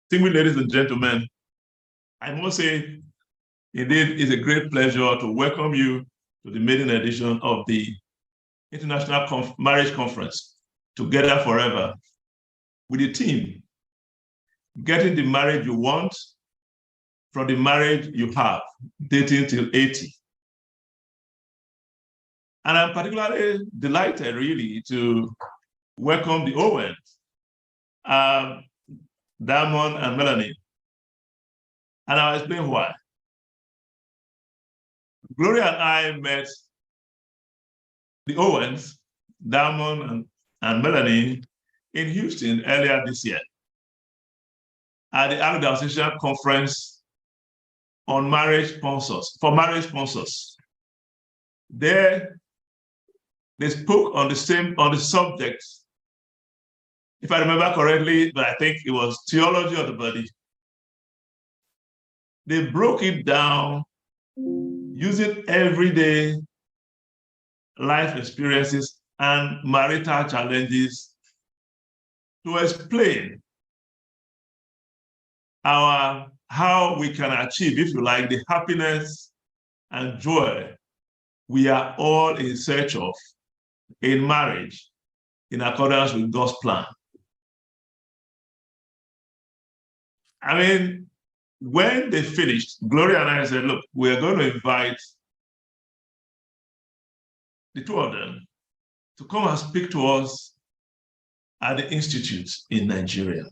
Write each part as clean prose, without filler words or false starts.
Distinguished ladies and gentlemen, I must say, indeed, it's a great pleasure to welcome you to the maiden edition of the International Marriage Conference, Together Forever, with the theme, Getting the Marriage You Want from the Marriage You Have, Dating Till 80. And I'm particularly delighted, really, to welcome the Owens, Diamond and Melanie. And I'll explain why. Gloria and I met the Owens, Diamond, and Melanie in Houston earlier this year at the Archdiocese Conference on marriage sponsors, for marriage sponsors. There, they spoke on the subject, if I remember correctly, but I think it was theology of the body. They broke it down using everyday life experiences and marital challenges to explain how we can achieve, if you like, the happiness and joy we are all in search of in marriage in accordance with God's plan. I mean, when they finished, Gloria and I said, look, we're going to invite the two of them to come and speak to us at the Institute in Nigeria.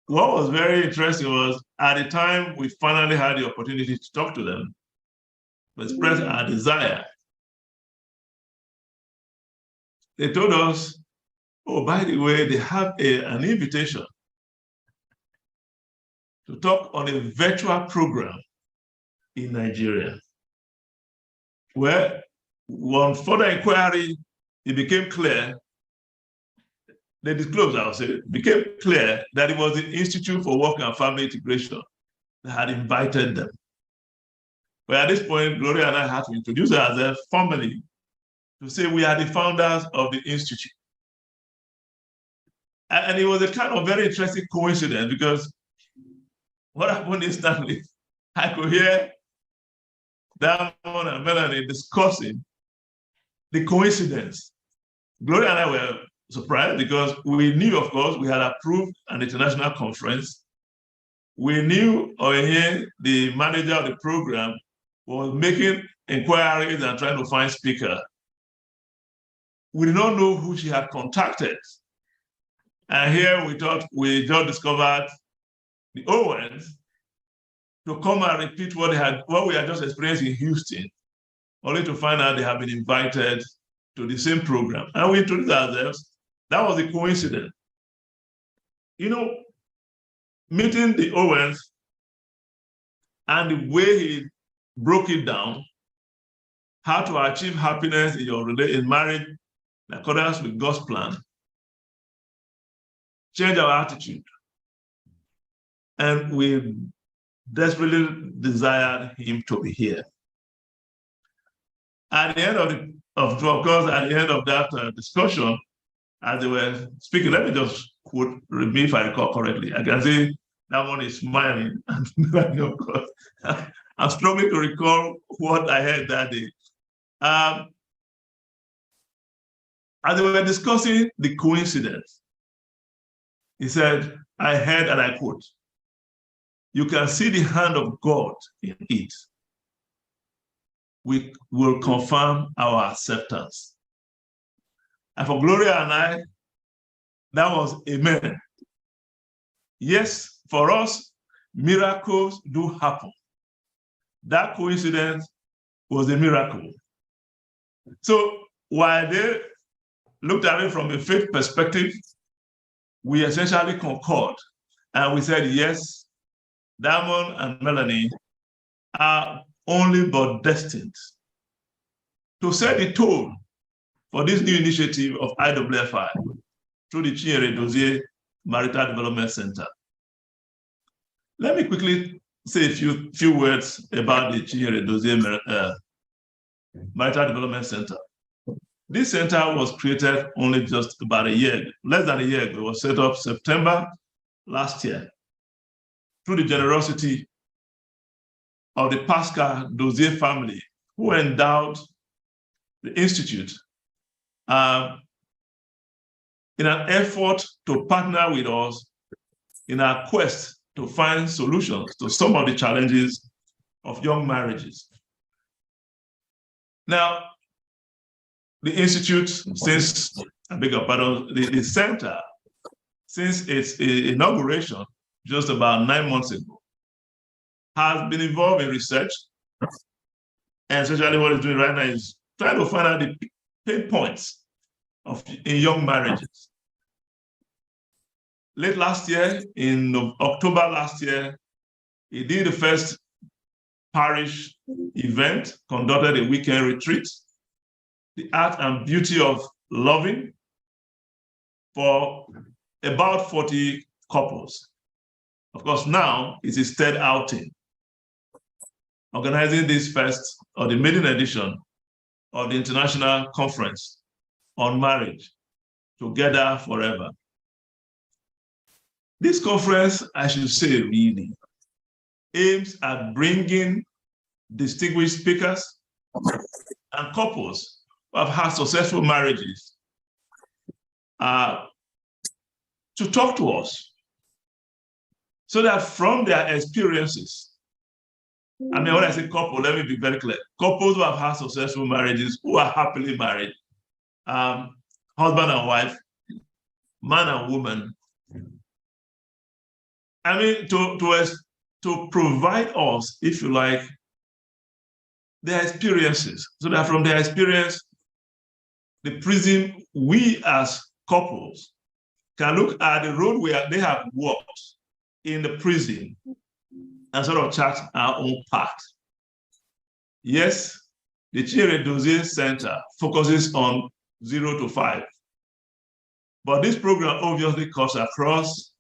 What was very interesting was, at the time we finally had the opportunity to talk to them, to express our desire, they told us, oh, by the way, they have an invitation to talk on a virtual program in Nigeria, where on further inquiry, it became clear, they disclosed, I would say, it became clear that it was the Institute for Work and Family Integration that had invited them. But at this point, Gloria and I had to introduce ourselves formally to say we are the founders of the Institute. And it was a kind of very interesting coincidence, because what happened instantly, I could hear Diamond and Melanie discussing the coincidence. Gloria and I were surprised because we knew, of course, we had approved an international conference. We knew the manager of the program was making inquiries and trying to find speakers. We did not know who she had contacted. And here we thought we just discovered the Owens to come and repeat what we had just experienced in Houston, only to find out they have been invited to the same program. And we introduced ourselves. That was a coincidence. You know, meeting the Owens and the way he broke it down, how to achieve happiness in marriage in accordance with God's plan, change our attitude. And we desperately desired him to be here. At the end of that discussion, as they were speaking, let me just quote me if I recall correctly. I can see that one is smiling, and of course, I'm struggling to recall what I heard that day. As they were discussing the coincidence, he said, I heard, and I quote, "You can see the hand of God in it. We will confirm our acceptance." And for Gloria and I, that was amen. Yes, for us, miracles do happen. That coincidence was a miracle. So while they looked at it from a faith perspective, we essentially concurred. And we said, yes, Diamond and Melanie are only but destined to set the tone for this new initiative of IWFI through the Chinyere Dozie Marital Development Center. Let me quickly say a few words about the Chinyere Dozie Marital Development Center. This center was created only just about a year, less than a year ago. It was set up September last year through the generosity of the Pascal Dozie family, who endowed the Institute in an effort to partner with us in our quest to find solutions to some of the challenges of young marriages. Now, the Institute, since, I beg your pardon, the center, since its inauguration just about 9 months ago, has been involved in research, and especially what it's doing right now is trying to find out the pain points in young marriages. Late last year, in October last year, he did the first parish event, conducted a weekend retreat, the art and beauty of loving, for about 40 couples. Of course, now it's his third outing, organizing this first, or the maiden edition of the International Conference on Marriage, Together Forever. This conference, I should say, really aims at bringing distinguished speakers and couples who have had successful marriages to talk to us, so that from their experiences, I mean, when I say couple, let me be very clear. Couples who have had successful marriages, who are happily married, husband and wife, man and woman. I mean, to provide us, if you like, their experiences, so that from their experience, the prism, we as couples can look at the road where they have walked in the prison and sort of chart our own path. Yes, the Chinyere Dozie Center focuses on 0 to 5, but this program obviously cuts across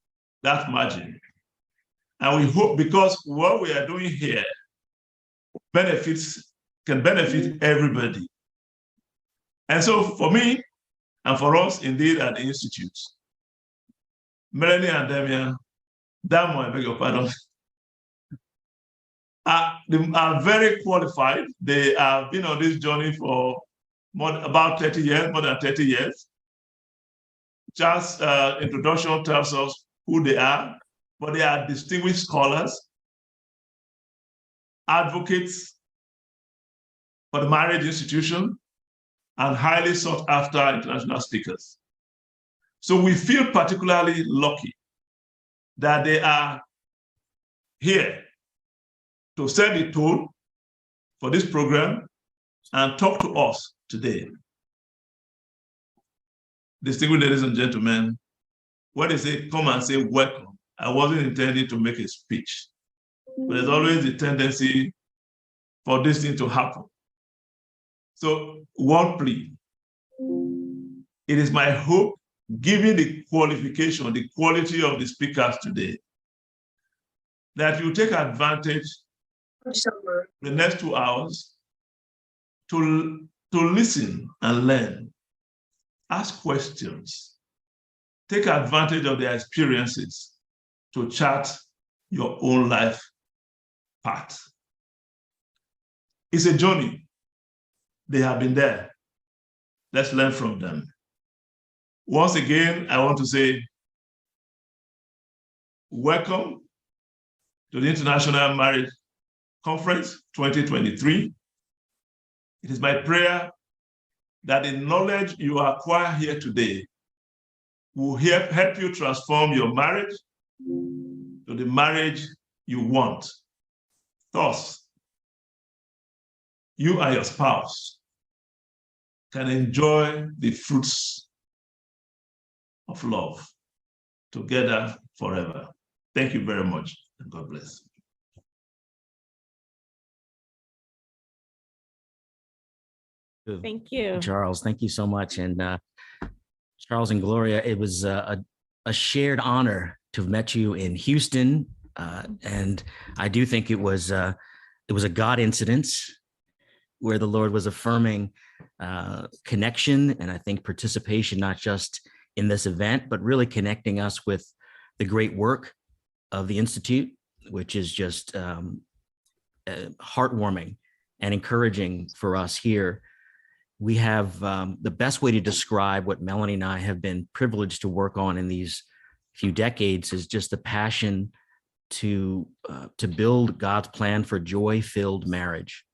that margin. And we hope, because what we are doing here can benefit everybody. And so for me, and for us indeed at the Institute, Melanie and Damian, Damo, I beg your pardon, are very qualified. They have been on this journey for about 30 years, more than 30 years. Just introduction tells us who they are, but they are distinguished scholars, advocates for the marriage institution, and highly sought after international speakers. So we feel particularly lucky that they are here to set the tone for this program and talk to us today. Distinguished ladies and gentlemen, when they say come and say welcome, I wasn't intending to make a speech, but there's always a tendency for this thing to happen. So one plea, it is my hope, given the qualification, the quality of the speakers today, that you take advantage the next 2 hours to listen and learn, ask questions, take advantage of their experiences to chart your own life path. It's a journey. They have been there. Let's learn from them. Once again, I want to say, welcome to the International Marriage Conference 2023. It is my prayer that the knowledge you acquire here today will help you transform your marriage to the marriage you want. Thus, you and your spouse can enjoy the fruits of love together forever. Thank you very much, and God bless. Thank you, Charles. Thank you so much. And Charles and Gloria, it was a shared honor to have met you in Houston. And I do think it was a God incidence. where the Lord was affirming connection and I think participation, not just in this event, but really connecting us with the great work of the Institute, which is just heartwarming and encouraging for us here. We have the best way to describe what Melanie and I have been privileged to work on in these few decades is just the passion to build God's plan for joy-filled marriage.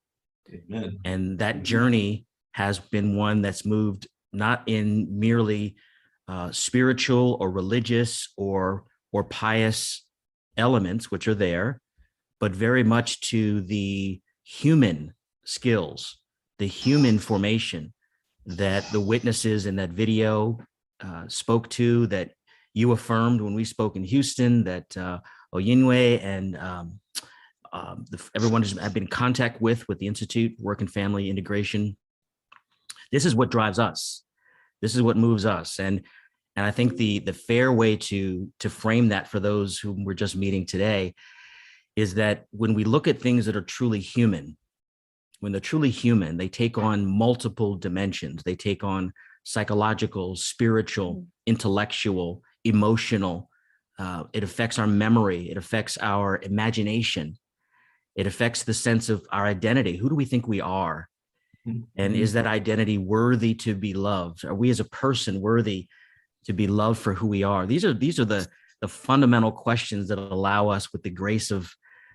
Amen. And that journey has been one that's moved not in merely spiritual or religious or pious elements, which are there, but very much to the human skills, the human formation that the witnesses in that video spoke to, that you affirmed when we spoke in Houston, that Oyinwe and everyone I've been in contact with the Institute, Work and Family Integration. This is what drives us. This is what moves us. And I think the fair way to frame that for those whom we're just meeting today is that when we look at things that are truly human, when they're truly human, they take on multiple dimensions. They take on psychological, spiritual, intellectual, emotional. It affects our memory. It affects our imagination. It affects the sense of our identity. Who do we think we are? And is that identity worthy to be loved? Are we as a person worthy to be loved for who we are? These are the fundamental questions that allow us, with the grace of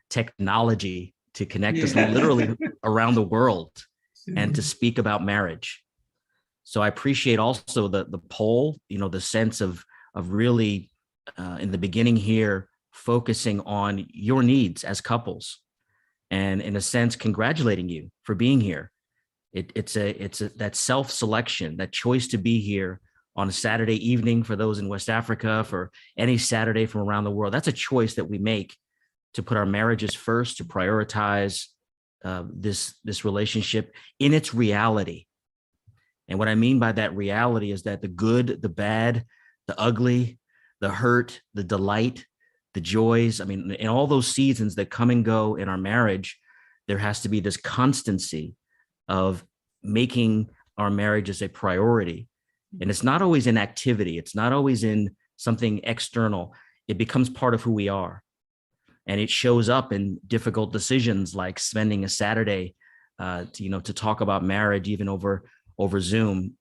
technology, to connect us literally around the world and to speak about marriage. So I appreciate also the poll, the sense of really in the beginning here, focusing on your needs as couples, and in a sense, congratulating you for being here. It's that self-selection, that choice to be here on a Saturday evening for those in West Africa, for any Saturday from around the world. That's a choice that we make to put our marriages first, to prioritize this relationship in its reality. And what I mean by that reality is that the good, the bad, the ugly, the hurt, the delight, the joys, in all those seasons that come and go in our marriage, there has to be this constancy of making our marriages a priority. And it's not always in activity. It's not always in something external. It becomes part of who we are. And it shows up in difficult decisions like spending a Saturday to talk about marriage, even over Zoom,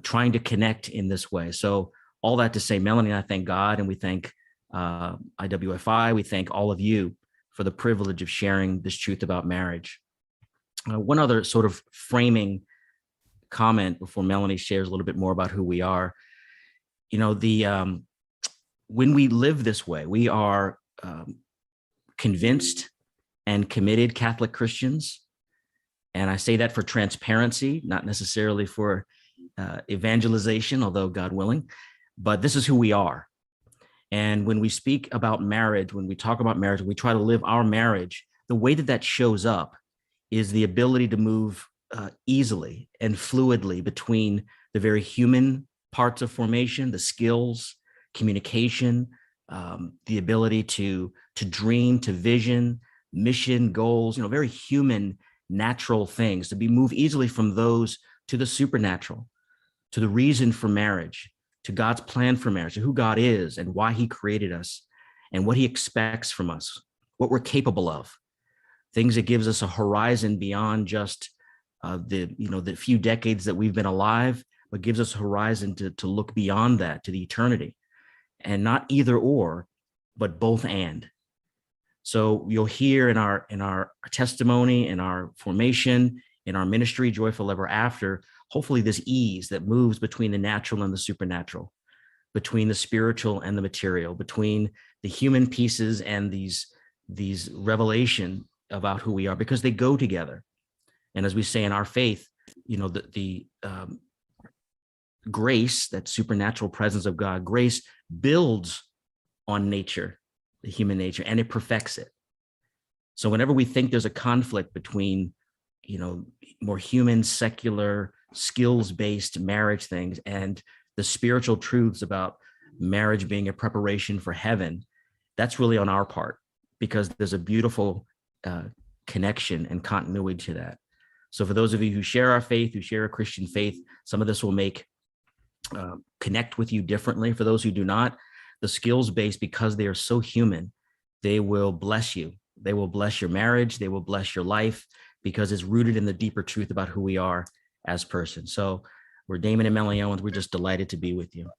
trying to connect in this way. So all that to say, Melanie and I thank God, and we thank IWFI. We thank all of you for the privilege of sharing this truth about marriage. One other sort of framing comment before Melanie shares a little bit more about who we are. When we live this way, we are convinced and committed Catholic Christians. And I say that for transparency, not necessarily for evangelization, although God willing, but this is who we are. And when we speak about marriage, when we talk about marriage, we try to live our marriage, the way that shows up is the ability to move easily and fluidly between the very human parts of formation, the skills, communication, the ability to dream, to vision, mission, goals, very human, natural things, to move easily from those to the supernatural, to the reason for marriage, to God's plan for marriage, to who God is and why he created us and what he expects from us, what we're capable of, things that gives us a horizon beyond just the few decades that we've been alive, but gives us a horizon to look beyond that to the eternity, and not either or, but both and. So you'll hear in our testimony, in our formation, in our ministry, Joyful Ever After, hopefully this ease that moves between the natural and the supernatural, between the spiritual and the material, between the human pieces and these revelation about who we are, because they go together. And as we say in our faith, the grace, that supernatural presence of God, grace builds on nature, the human nature, and it perfects it. So whenever we think there's a conflict between, more human, secular, skills-based marriage things and the spiritual truths about marriage being a preparation for heaven, that's really on our part, because there's a beautiful connection and continuity to that. So for those of you who share our faith, who share a Christian faith, some of this will connect with you differently. For those who do not, the skills base, because they are so human, they will bless you. They will bless your marriage. They will bless your life, because it's rooted in the deeper truth about who we are as persons. So we're Damon and Melanie Owens. We're just delighted to be with you.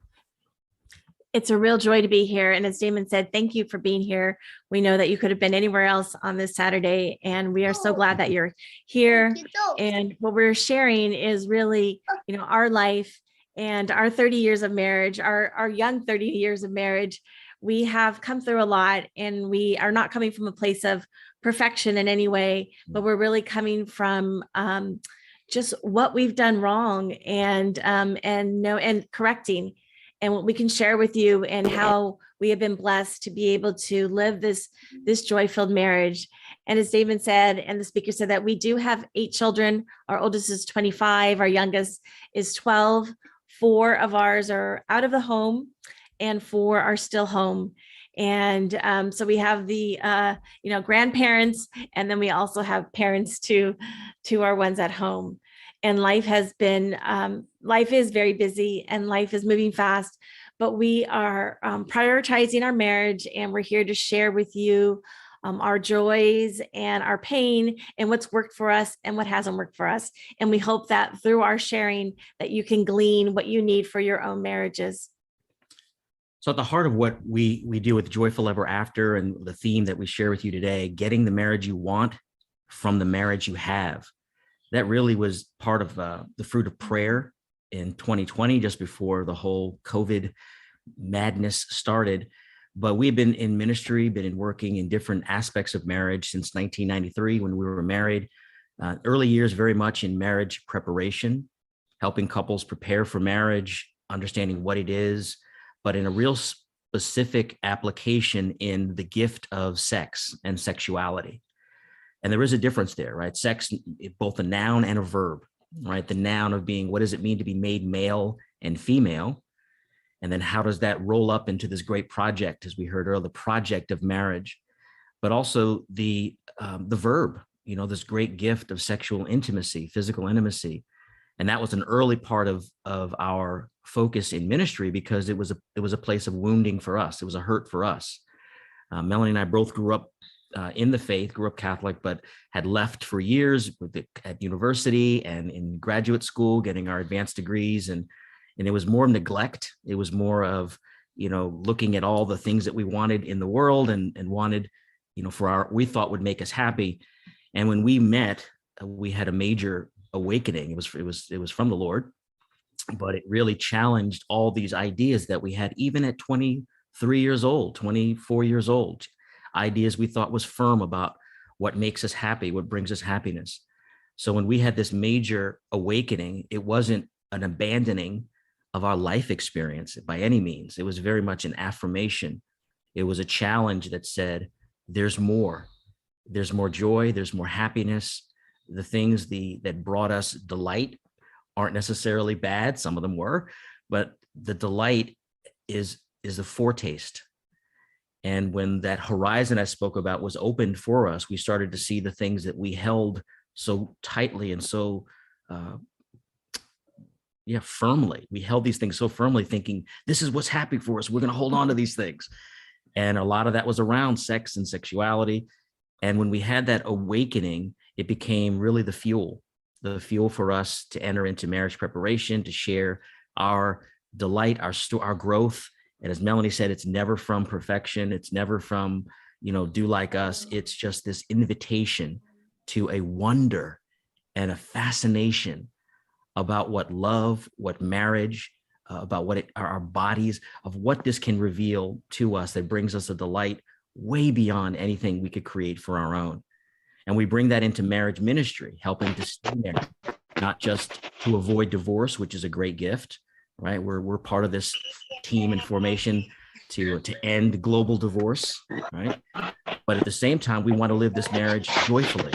It's a real joy to be here. And as Damon said, thank you for being here. We know that you could have been anywhere else on this Saturday, and we are so glad that you're here. And what we're sharing is really, our life and our 30 years of marriage, our young 30 years of marriage. We have come through a lot, and we are not coming from a place of perfection in any way, but we're really coming from just what we've done wrong and correcting, and what we can share with you, and how we have been blessed to be able to live this joy-filled marriage. And as David said, and the speaker said, that we do have 8 children. Our oldest is 25, our youngest is 12. 4 of ours are out of the home, and 4 are still home. And so we have the grandparents, and then we also have parents to our ones at home. And life is very busy, and life is moving fast, but we are prioritizing our marriage, and we're here to share with you our joys and our pain, and what's worked for us and what hasn't worked for us. And we hope that through our sharing that you can glean what you need for your own marriages. So at the heart of what we do with Joyful Ever After, and the theme that we share with you today, getting the marriage you want from the marriage you have, that really was part of the fruit of prayer in 2020, just before the whole COVID madness started. But we've been in ministry, been working in different aspects of marriage since 1993 when we were married. Early years very much in marriage preparation, helping couples prepare for marriage, understanding what it is, but in a real specific application in the gift of sex and sexuality. And there is a difference there, right? Sex, both a noun and a verb, right? The noun of being, what does it mean to be made male and female? And then how does that roll up into this great project, as we heard earlier, the project of marriage, but also the verb, this great gift of sexual intimacy, physical intimacy. And that was an early part of our focus in ministry, because it was a place of wounding for us. It was a hurt for us. Melanie and I both grew up in the faith, grew up Catholic, but had left for years at university and in graduate school, getting our advanced degrees. And it was more neglect. It was more of, looking at all the things that we wanted in the world and wanted, we thought would make us happy. And when we met, we had a major awakening. It was from the Lord, but it really challenged all these ideas that we had, even at 23 years old, 24 years old, ideas we thought was firm about what makes us happy, what brings us happiness. So when we had this major awakening, it wasn't an abandoning of our life experience by any means. It was very much an affirmation. It was a challenge that said, there's more joy, there's more happiness. The things that brought us delight aren't necessarily bad. Some of them were, but the delight is a foretaste. And when that horizon I spoke about was opened for us, we started to see the things that we held so tightly and so firmly. We held these things so firmly, thinking this is what's happy for us. We're going to hold on to these things. And a lot of that was around sex and sexuality. And when we had that awakening, it became really the fuel for us to enter into marriage preparation, to share our delight, our growth. And as Melanie said, it's never from perfection. It's never from, do like us. It's just this invitation to a wonder and a fascination about what love, what marriage, about what our bodies, of what this can reveal to us, that brings us a delight way beyond anything we could create for our own. And we bring that into marriage ministry, helping to stay married, not just to avoid divorce, which is a great gift, right? We're part of this team and formation to end global divorce, right? But at the same time, we want to live this marriage joyfully.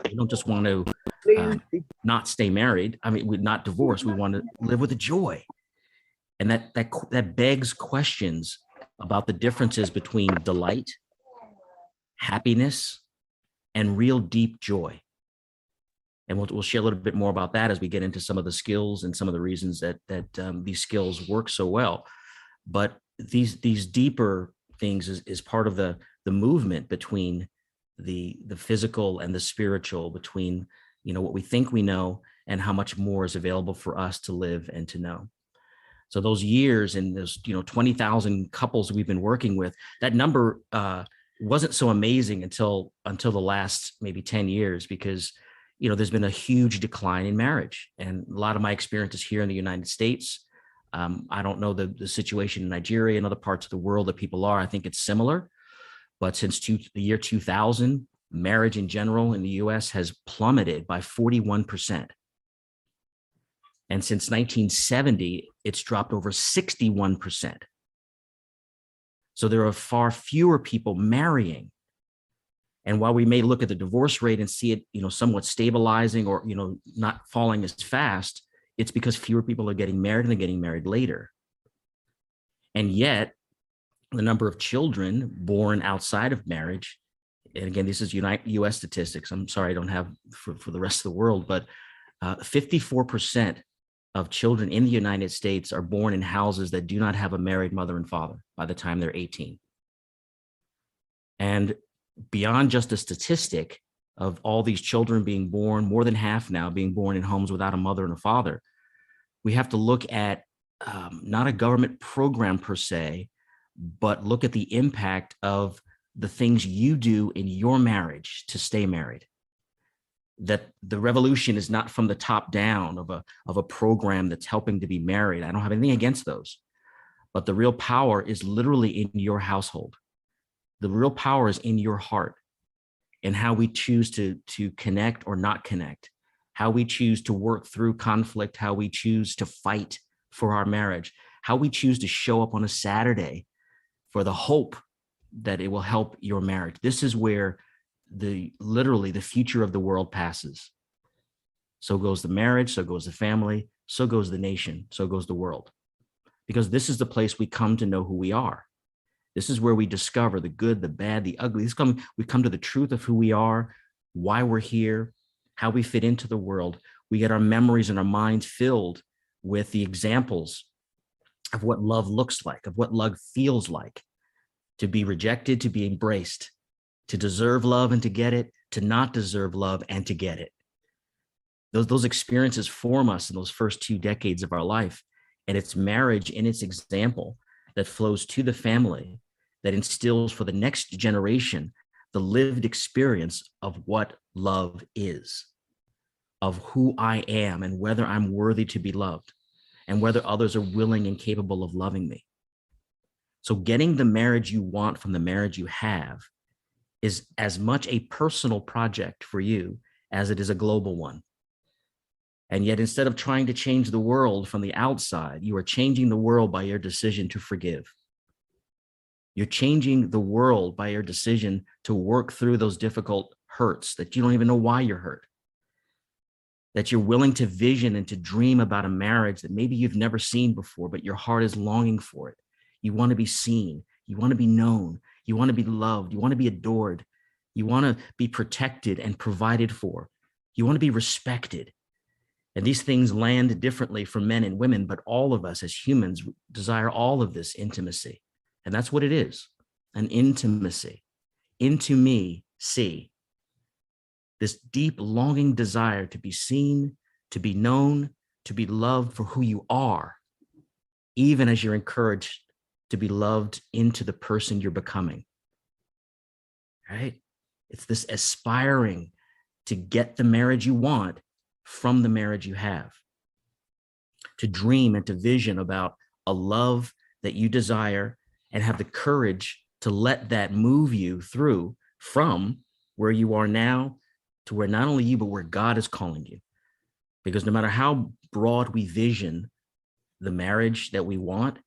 We don't just want to not stay married. We're not divorced. We want to live with a joy. And that begs questions about the differences between delight, happiness, and real deep joy. And we'll share a little bit more about that as we get into some of the skills and some of the reasons that these skills work so well. But these deeper things is part of the movement between the physical and the spiritual, between, you know, what we think we know and how much more is available for us to live and to know. So those years and those, you know, 20,000 couples we've been working with, that number wasn't so amazing until the last maybe 10 years, because, you know, there's been a huge decline in marriage. And a lot of my experiences here in the United States, I don't know the situation in Nigeria and other parts of the world that people are. I think it's similar. But since the year 2000, marriage in general in the US has plummeted by 41%. And since 1970, it's dropped over 61%. So there are far fewer people marrying. And while we may look at the divorce rate and see it, you know, somewhat stabilizing or, you know, not falling as fast, it's because fewer people are getting married and they're getting married later. And yet the number of children born outside of marriage, and again, this is US statistics. I'm sorry, I don't have for the rest of the world, but 54% of children in the United States are born in houses that do not have a married mother and father by the time they're 18. And beyond just a statistic of all these children being born, more than half now being born in homes without a mother and a father, we have to look at not a government program per se, but look at the impact of the things you do in your marriage to stay married. That the revolution is not from the top down of a program that's helping to be married. I don't have anything against those, but the real power is literally in your household. The real power is in your heart and how we choose to connect or not connect, how we choose to work through conflict, how we choose to fight for our marriage, how we choose to show up on a Saturday for the hope that it will help your marriage. This is where literally the future of the world passes. So goes the marriage, so goes the family, so goes the nation, so goes the world. Because this is the place we come to know who we are. This is where we discover the good, the bad, the ugly. We come to the truth of who we are, why we're here, how we fit into the world. We get our memories and our minds filled with the examples of what love looks like, of what love feels like, to be rejected, to be embraced, to deserve love and to get it, to not deserve love and to get it. Those experiences form us in those first 2 decades of our life. And it's marriage in its example that flows to the family, that instills for the next generation the lived experience of what love is, of who I am and whether I'm worthy to be loved and whether others are willing and capable of loving me. So getting the marriage you want from the marriage you have is as much a personal project for you as it is a global one. And yet, instead of trying to change the world from the outside, you are changing the world by your decision to forgive. You're changing the world by your decision to work through those difficult hurts that you don't even know why you're hurt. That you're willing to vision and to dream about a marriage that maybe you've never seen before, but your heart is longing for it. You want to be seen. You want to be known. You want to be loved. You want to be adored. You want to be protected and provided for. You want to be respected. And these things land differently for men and women, but all of us as humans desire all of this intimacy. And that's what it is, an intimacy. Into me, see. This deep longing desire to be seen, to be known, to be loved for who you are, even as you're encouraged to be loved into the person you're becoming, right? It's this aspiring to get the marriage you want from the marriage you have, to dream and to vision about a love that you desire and have the courage to let that move you through from where you are now to where not only you, but where God is calling you. Because no matter how broad we vision the marriage that we want,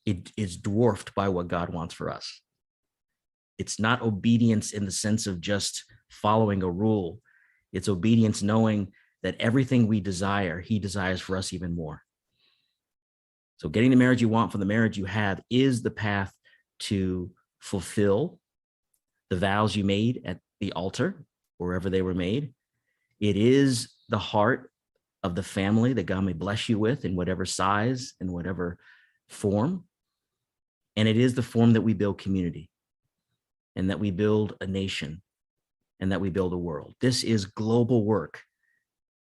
it is dwarfed by what God wants for us. It's not obedience in the sense of just following a rule. It's obedience knowing that everything we desire, he desires for us even more. So getting the marriage you want from the marriage you have is the path to fulfill the vows you made at the altar, wherever they were made. It is the heart of the family that God may bless you with in whatever size and whatever form. And it is the form that we build community, and that we build a nation, and that we build a world. This is global work,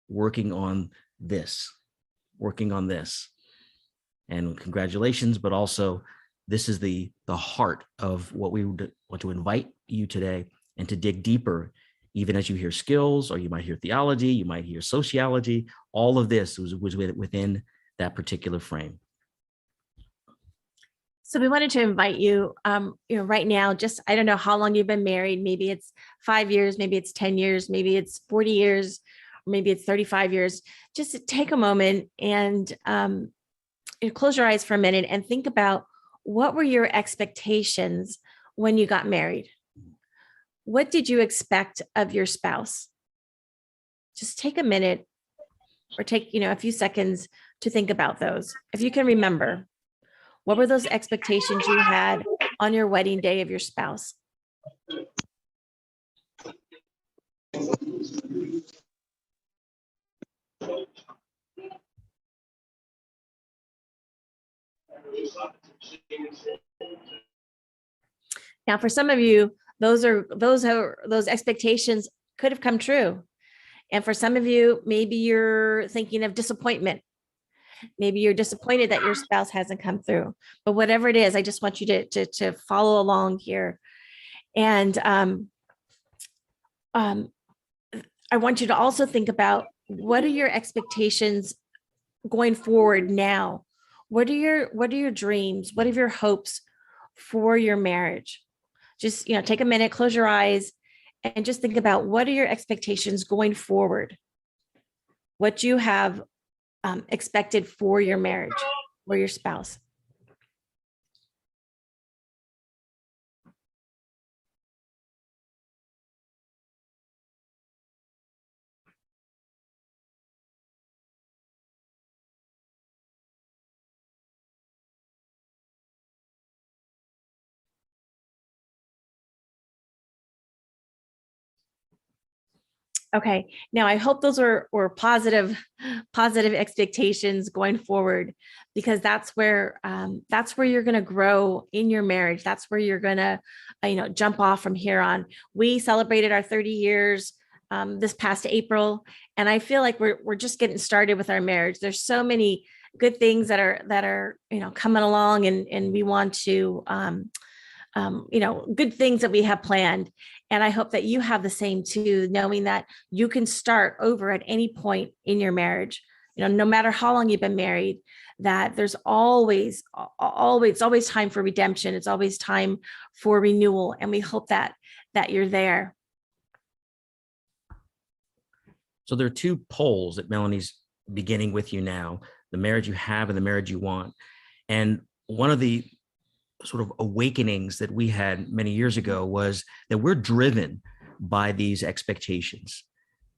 working on this. And congratulations, but also this is the heart of what we want to invite you today, and to dig deeper, even as you hear skills, or you might hear theology, you might hear sociology. All of this was within that particular frame. So we wanted to invite you, right now, just, I don't know how long you've been married. Maybe it's 5 years, maybe it's 10 years, maybe it's 40 years, or maybe it's 35 years. Just to take a moment and close your eyes for a minute and think about, what were your expectations when you got married? What did you expect of your spouse? Just take a minute, or take, a few seconds to think about those. If you can remember, what were those expectations you had on your wedding day of your spouse? Now, for some of you, those expectations could have come true. And for some of you, maybe you're thinking of disappointment. Maybe you're disappointed that your spouse hasn't come through. But whatever it is, I just want you to follow along here. And I want you to also think about, what are your expectations going forward now? What are your dreams? What are your hopes for your marriage? Just, take a minute, close your eyes, and just think about, what are your expectations going forward? What you have expected for your marriage or your spouse. Okay, now I hope those were positive expectations going forward, because that's where you're going to grow in your marriage. That's where you're going to, jump off from here on. We celebrated our 30 years this past April, and I feel like we're just getting started with our marriage. There's so many good things that are coming along, and we want to good things that we have planned. And I hope that you have the same too, knowing that you can start over at any point in your marriage, no matter how long you've been married, that there's always time for redemption. It's always time for renewal. And we hope that you're there. So there are two poles that Melanie's beginning with you now, the marriage you have and the marriage you want. And one of the sort of awakenings that we had many years ago was that we're driven by these expectations.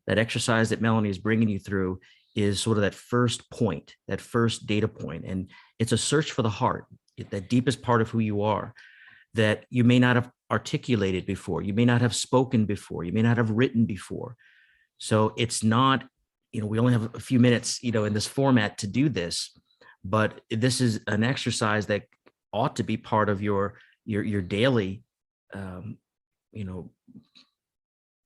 That exercise that Melanie is bringing you through is sort of that first point, that first data point. And it's a search for the heart, that deepest part of who you are, that you may not have articulated before, you may not have spoken before, you may not have written before. So it's not, we only have a few minutes, in this format to do this, but this is an exercise that ought to be part of your daily,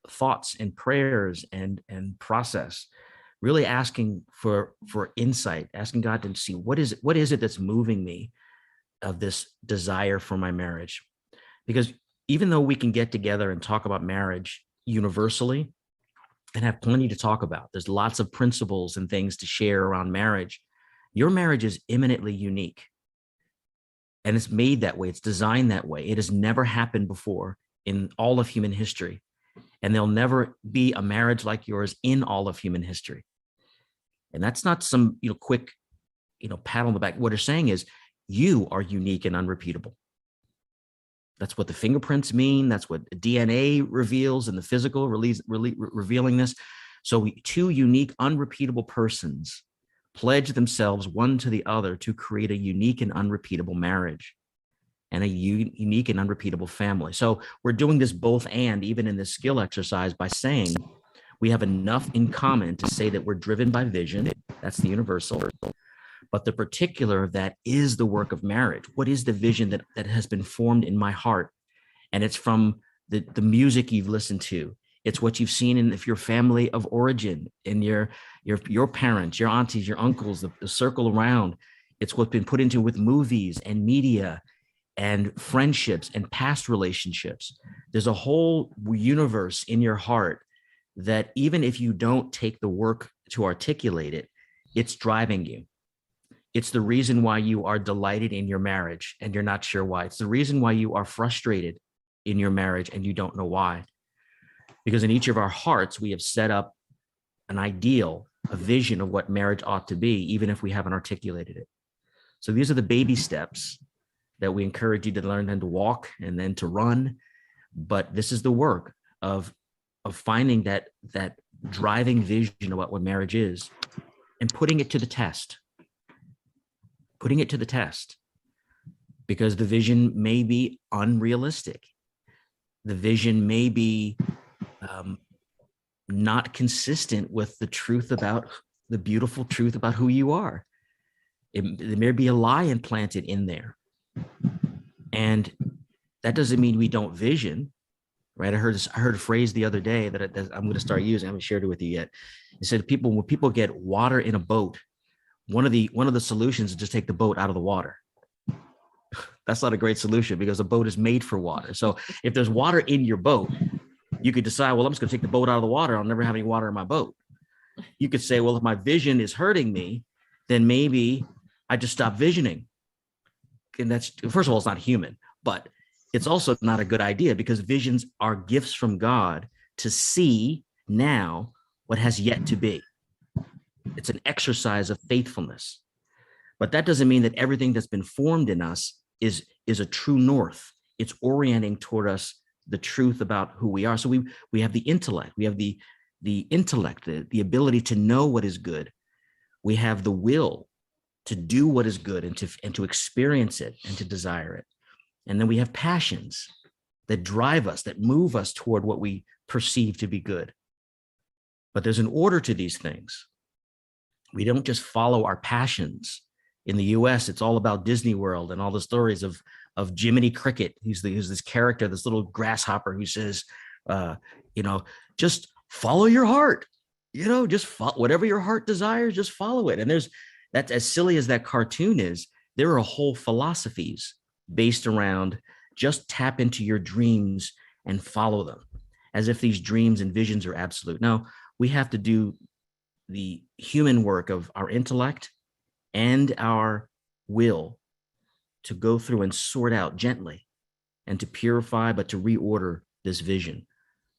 thoughts and prayers and process. Really asking for insight, asking God to see what is it that's moving me of this desire for my marriage. Because even though we can get together and talk about marriage universally and have plenty to talk about, there's lots of principles and things to share around marriage. Your marriage is eminently unique. And it's made that way. It's designed that way. It has never happened before in all of human history. And there'll never be a marriage like yours in all of human history. And that's not some, quick, pat on the back. What they're saying is you are unique and unrepeatable. That's what the fingerprints mean. That's what DNA reveals, and the physical revealing this. So two unique, unrepeatable persons pledge themselves one to the other to create a unique and unrepeatable marriage and a unique and unrepeatable family. So we're doing this both and, even in this skill exercise, by saying We have enough in common to say that we're driven by vision. That's the universal. But the particular of that is the work of marriage. What is the vision that has been formed in my heart? And it's from the music you've listened to. It's what you've seen in your family of origin, in your parents, your aunties, your uncles, the circle around. It's what's been put into with movies and media and friendships and past relationships. There's a whole universe in your heart that even if you don't take the work to articulate it, it's driving you. It's the reason why you are delighted in your marriage and you're not sure why. It's the reason why you are frustrated in your marriage and you don't know why. Because in each of our hearts, we have set up an ideal, a vision of what marriage ought to be, even if we haven't articulated it. So these are the baby steps that we encourage you to learn and to walk and then to run. But this is the work of finding that driving vision of what marriage is and putting it to the test. Putting it to the test, because the vision may be unrealistic. The vision may be not consistent with the truth about the beautiful truth about who you are. There may be a lie implanted in there. And that doesn't mean we don't vision, right? I heard a phrase the other day that I'm going to start using. I haven't shared it with you yet. It said when people get water in a boat, one of the solutions is just take the boat out of the water. That's not a great solution because the boat is made for water. So if there's water in your boat, you could decide, well, I'm just going to take the boat out of the water. I'll never have any water in my boat. You could say, well, if my vision is hurting me, then maybe I just stop visioning. And that's, first of all, it's not human, but it's also not a good idea because visions are gifts from God to see now what has yet to be. It's an exercise of faithfulness. But that doesn't mean that everything that's been formed in us is a true north. It's orienting toward us the truth about who we are. So we have the intellect. We have the intellect, the ability to know what is good. We have the will to do what is good and to experience it and to desire it. And then we have passions that drive us, that move us toward what we perceive to be good. But there's an order to these things. We don't just follow our passions. In the US, it's all about Disney World and all the stories of Jiminy Cricket. He's this character, this little grasshopper who says, just follow your heart, just whatever your heart desires, just follow it. And that's as silly as that cartoon is. There are whole philosophies based around just tap into your dreams and follow them as if these dreams and visions are absolute. No, we have to do the human work of our intellect and our will to go through and sort out gently and to purify, but to reorder this vision.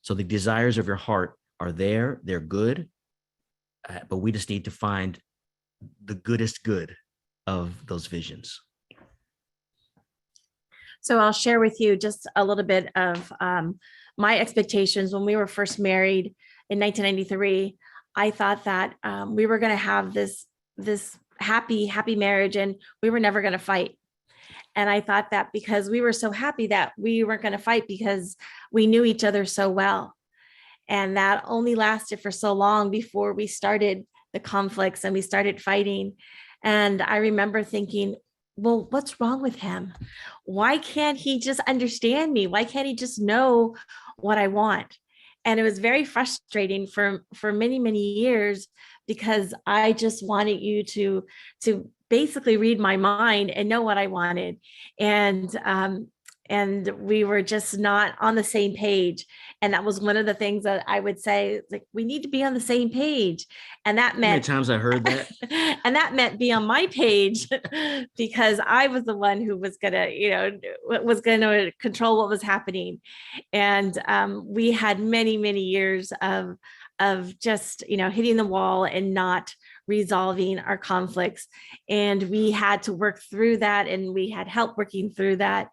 So the desires of your heart are there, they're good, but we just need to find the goodest good of those visions. So I'll share with you just a little bit of my expectations when we were first married in 1993. I thought that we were going to have this happy marriage and we were never going to fight. And I thought that because we were so happy that we weren't going to fight because we knew each other so well. And that only lasted for so long before we started the conflicts and we started fighting. And I remember thinking, well, what's wrong with him? Why can't he just understand me? Why can't he just know what I want? And it was very frustrating for many, many years because I just wanted you to basically read my mind and know what I wanted. And we were just not on the same page. And that was one of the things that I would say, like, we need to be on the same page. And that meant— How many times I heard that? And that meant be on my page because I was the one who was going to control what was happening. And we had many, many years of just, hitting the wall and not resolving our conflicts. And we had to work through that, and we had help working through that.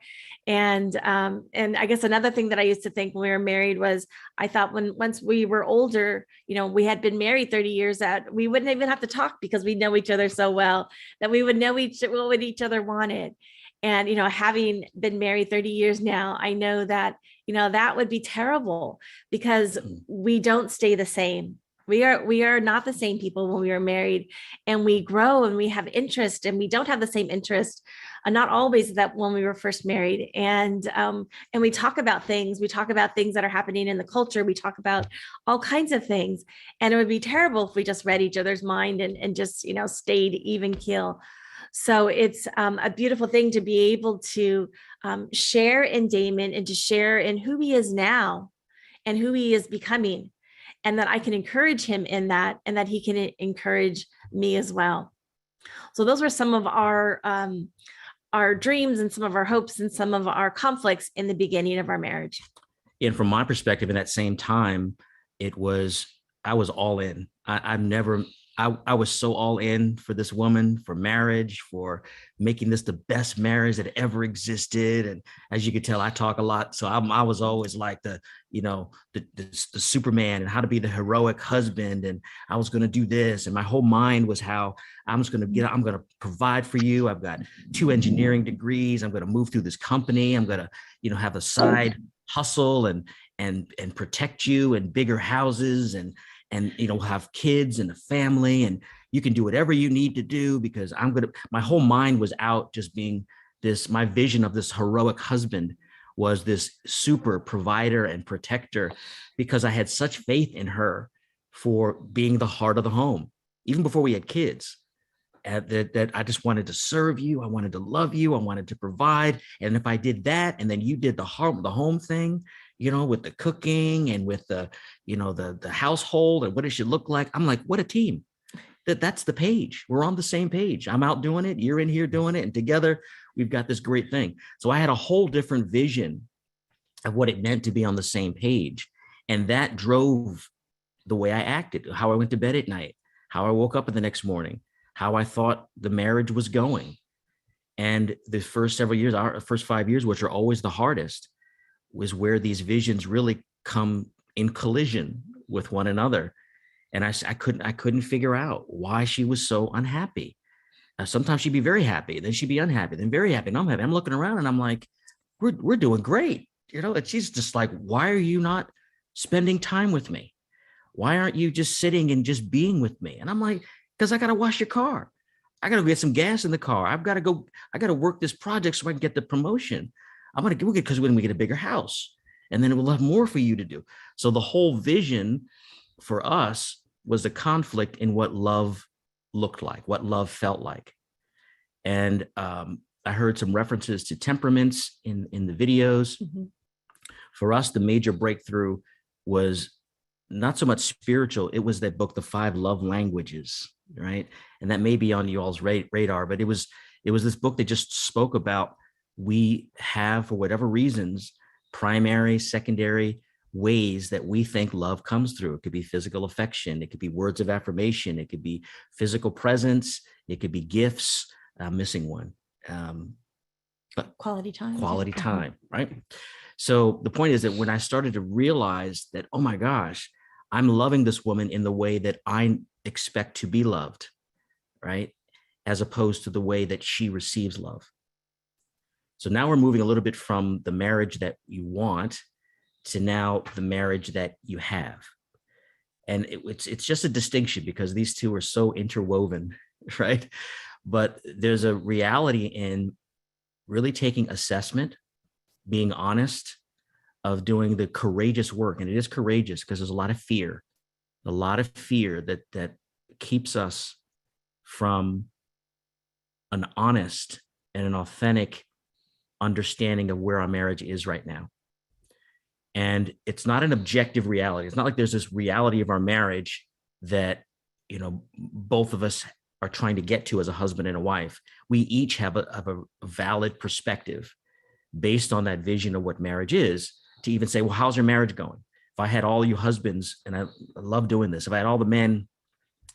And I guess another thing that I used to think when we were married was, I thought once we were older, we had been married 30 years, that we wouldn't even have to talk because we know each other so well, that we would know what each other wanted. And, having been married 30 years now, I know that that would be terrible, because we don't stay the same. We are not the same people when we are married, and we grow and we have interest, and we don't have the same interest, not always that when we were first married. And we talk about things. We talk about things that are happening in the culture. We talk about all kinds of things, and it would be terrible if we just read each other's mind and just stayed even keel. So it's a beautiful thing to be able to share in Damon, and to share in who he is now and who he is becoming, and that I can encourage him in that, and that he can encourage me as well. So those were some of our dreams, and some of our hopes, and some of our conflicts in the beginning of our marriage. And from my perspective, in that same time, I was all in. I was so all in for this woman, for marriage, for making this the best marriage that ever existed. And as you can tell, I talk a lot. So I was always like the Superman, and how to be the heroic husband. And I was going to do this. And my whole mind was how I'm going to provide for you. I've got 2 engineering degrees. I'm going to move through this company. I'm going to, have a side hustle and protect you, and bigger houses, and have kids and a family, and you can do whatever you need to do, because my whole mind was out just being this. My vision of this heroic husband was this super provider and protector, because I had such faith in her for being the heart of the home, even before we had kids. That I just wanted to serve you. I wanted to love you. I wanted to provide. And if I did that, and then you did the home thing, with the cooking, and with the household, and what it should look like, I'm like, what a team. That's the page. We're on the same page. I'm out doing it. You're in here doing it. And together we've got this great thing. So I had a whole different vision of what it meant to be on the same page. And that drove the way I acted, how I went to bed at night, how I woke up in the next morning, how I thought the marriage was going. And the first several years, our first 5 years, which are always the hardest, was where these visions really come in collision with one another. And I couldn't figure out why she was so unhappy. Sometimes she'd be very happy, then she'd be unhappy, then very happy, and I'm happy. I'm looking around and I'm like, we're doing great. And she's just like, why are you not spending time with me? Why aren't you just sitting and just being with me? And I'm like, because I got to wash your car. I got to get some gas in the car. I got to work this project so I can get the promotion. Because when we get a bigger house, and then it will have more for you to do. So the whole vision for us was a conflict in what love looked like, what love felt like. And I heard some references to temperaments in the videos. Mm-hmm. For us, the major breakthrough was not so much spiritual. It was that book, The 5 Love Languages, right? And that may be on you all's radar, but it was this book that just spoke about, we have, for whatever reasons, primary, secondary ways that we think love comes through. It could be physical affection. It could be words of affirmation. It could be physical presence. It could be gifts. I'm missing one. Quality time. Quality time, right? So the point is that when I started to realize that, oh my gosh, I'm loving this woman in the way that I expect to be loved, right? As opposed to the way that she receives love. So now we're moving a little bit from the marriage that you want to now the marriage that you have. And it's just a distinction because these two are so interwoven, right? But there's a reality in really taking assessment, being honest, of doing the courageous work. And it is courageous because there's a lot of fear that keeps us from an honest and an authentic understanding of where our marriage is right now. And it's not an objective reality. It's not like there's this reality of our marriage that, both of us are trying to get to as a husband and a wife. We each have a valid perspective based on that vision of what marriage is, to even say, well, how's your marriage going? If I had all you husbands, and I love doing this, if I had all the men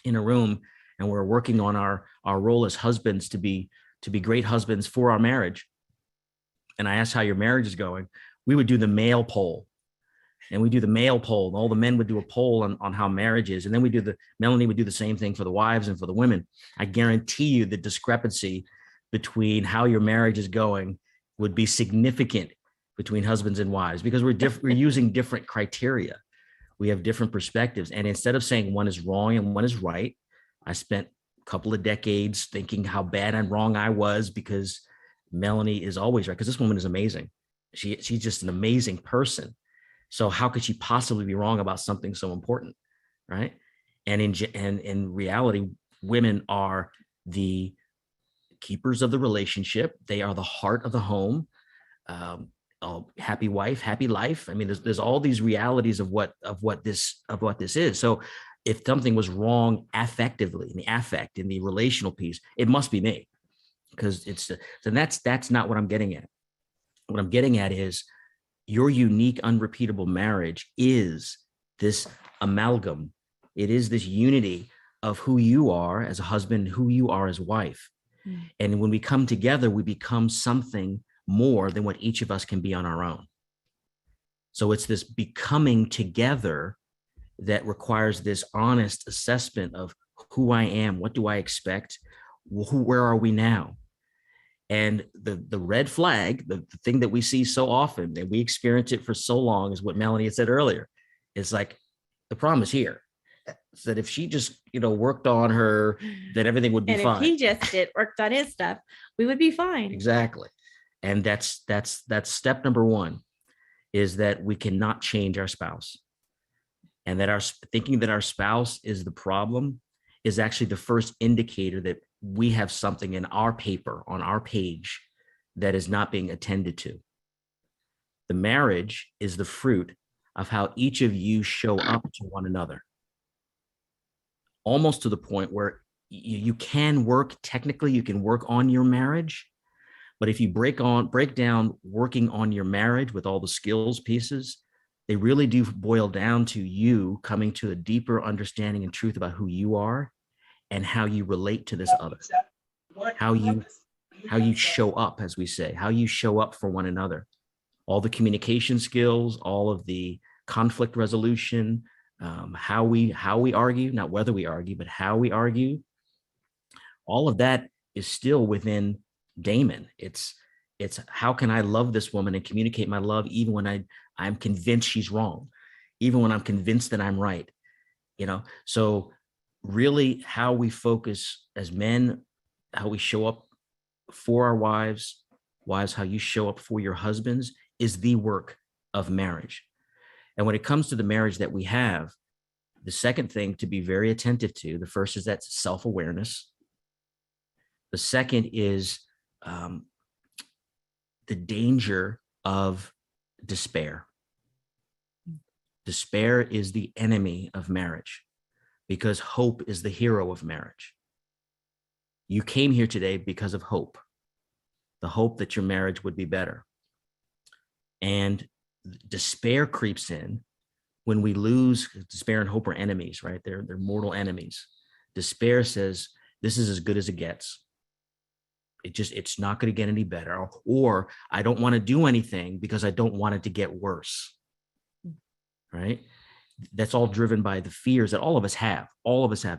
in a room and we're working on our role as husbands to be great husbands for our marriage, and I asked how your marriage is going, we would do the male poll. And we do the male poll, and all the men would do a poll on how marriage is. And then Melanie would do the same thing for the wives and for the women. I guarantee you the discrepancy between how your marriage is going would be significant between husbands and wives because we're using different criteria. We have different perspectives. And instead of saying one is wrong and one is right, I spent a couple of decades thinking how bad and wrong I was because Melanie is always right. Because this woman is amazing. She's just an amazing person. So how could she possibly be wrong about something so important, right? And in reality, women are the keepers of the relationship. They are the heart of the home. Happy wife, happy life. I mean, there's all these realities of what this is. So if something was wrong affectively, in the affect, in the relational piece, it must be me, because that's not what I'm getting at. What I'm getting at is your unique, unrepeatable marriage is this amalgam. It is this unity of who you are as a husband, who you are as wife. And when we come together, we become something more than what each of us can be on our own. So it's this becoming together that requires this honest assessment of who I am, what do I expect, where are we now? And the red flag, the thing that we see so often, and we experience it for so long, is what Melanie had said earlier. It's like, the problem is here. So that if she just, worked on her, then everything would be fine. And if he just worked on his stuff, we would be fine. Exactly. And that's step number one, is that we cannot change our spouse. And that thinking that our spouse is the problem is actually the first indicator that we have something in our paper, on our page, that is not being attended to. The marriage is the fruit of how each of you show up to one another. Almost to the point where you can work, technically you can work on your marriage, but if you break down working on your marriage with all the skills pieces, they really do boil down to you coming to a deeper understanding and truth about who you are and how you relate to this other, how you show up, as we say, how you show up for one another, all the communication skills, all of the conflict resolution, how we argue, not whether we argue, but how we argue. All of that is still within Damon. It's how can I love this woman and communicate my love even when I'm convinced she's wrong, even when I'm convinced that I'm right, So really, how we focus as men, how we show up for our wives, how you show up for your husbands, is the work of marriage. And when it comes to the marriage that we have, the second thing to be very attentive to, the first is that self-awareness. The second is the danger of despair. Despair is the enemy of marriage, because hope is the hero of marriage. You came here today because of hope, the hope that your marriage would be better. And despair creeps in when we lose. Despair and hope are enemies, right? They're mortal enemies. Despair says, this is as good as it gets. It's not going to get any better. Or I don't want to do anything because I don't want it to get worse, right? That's all driven by the fears that all of us have,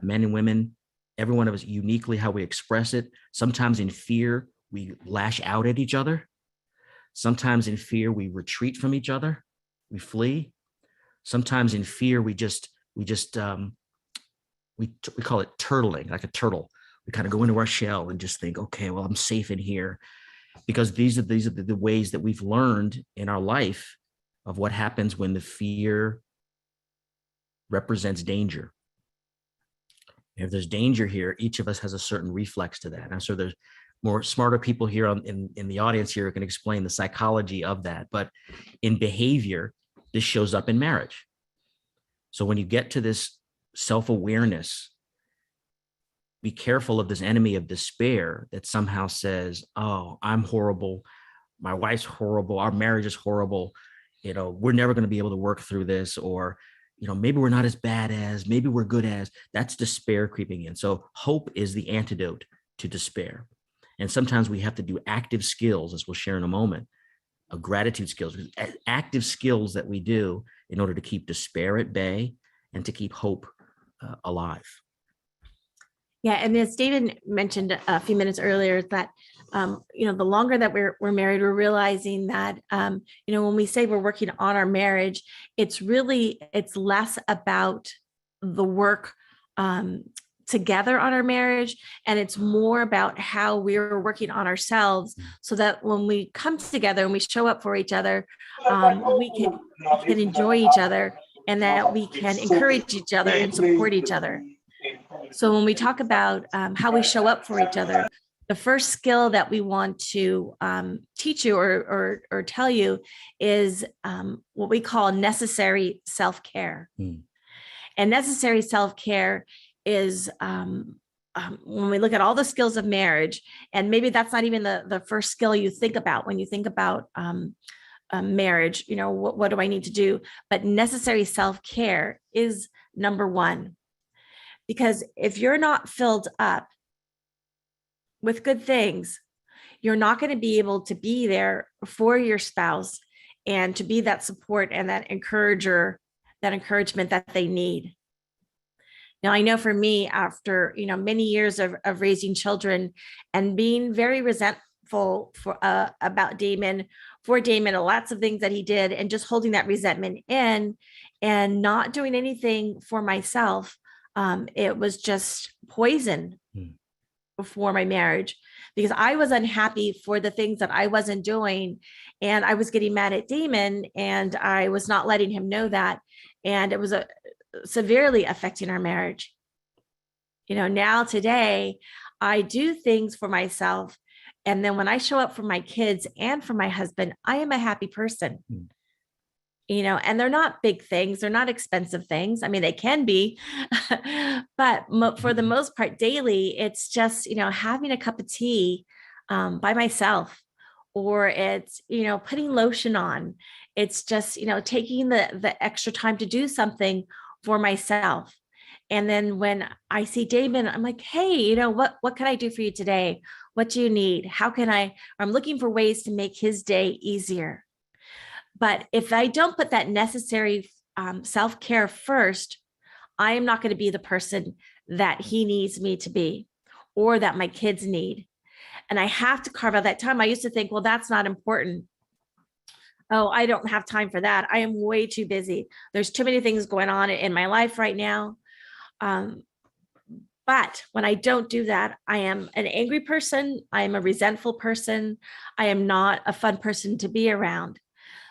men and women, every one of us uniquely, how we express it. Sometimes in fear, we lash out at each other. Sometimes in fear, we retreat from each other. We flee. Sometimes in fear, we call it turtling, like a turtle. We kind of go into our shell and just think, okay, well, I'm safe in here, because these are the ways that we've learned in our life of what happens when the fear represents danger. If there's danger here, each of us has a certain reflex to that. And so there's more smarter people here in the audience here who can explain the psychology of that. But in behavior, this shows up in marriage. So when you get to this self-awareness, be careful of this enemy of despair that somehow says, oh, I'm horrible. My wife's horrible. Our marriage is horrible. We're never going to be able to work through this. Or, maybe we're not as bad as, maybe we're good as. That's despair creeping in. So hope is the antidote to despair. And sometimes we have to do active skills, as we'll share in a moment, of gratitude skills, active skills that we do in order to keep despair at bay and to keep hope alive. Yeah, and as David mentioned a few minutes earlier, that the longer that we're married, we're realizing that when we say we're working on our marriage, it's less about the work together on our marriage, and it's more about how we're working on ourselves, so that when we come together and we show up for each other, we can enjoy each other, and that we can encourage each other and support each other. So when we talk about how we show up for each other, the first skill that we want to teach you or tell you is what we call necessary self-care. And necessary self-care is when we look at all the skills of marriage, and maybe that's not even the first skill you think about when you think about marriage, what do I need to do? But necessary self-care is number one. Because if you're not filled up with good things, you're not going to be able to be there for your spouse and to be that support and that encouragement that they need. Now, I know for me, after many years of raising children and being very resentful about Damon, lots of things that he did, and just holding that resentment in and not doing anything for myself, it was just poison for my marriage, because I was unhappy for the things that I wasn't doing, and I was getting mad at Damon, and I was not letting him know that, and it was severely affecting our marriage. Now today, I do things for myself, and then when I show up for my kids and for my husband, I am a happy person. And they're not big things. They're not expensive things. I mean, they can be, but for the most part, daily, it's just, having a cup of tea by myself, or it's, putting lotion on. It's just, taking the extra time to do something for myself. And then when I see Damon, I'm like, hey, what can I do for you today? What do you need? I'm looking for ways to make his day easier. But if I don't put that necessary self-care first, I am not going to be the person that he needs me to be, or that my kids need. And I have to carve out that time. I used to think, well, that's not important. Oh, I don't have time for that. I am way too busy. There's too many things going on in my life right now. But when I don't do that, I am an angry person. I am a resentful person. I am not a fun person to be around.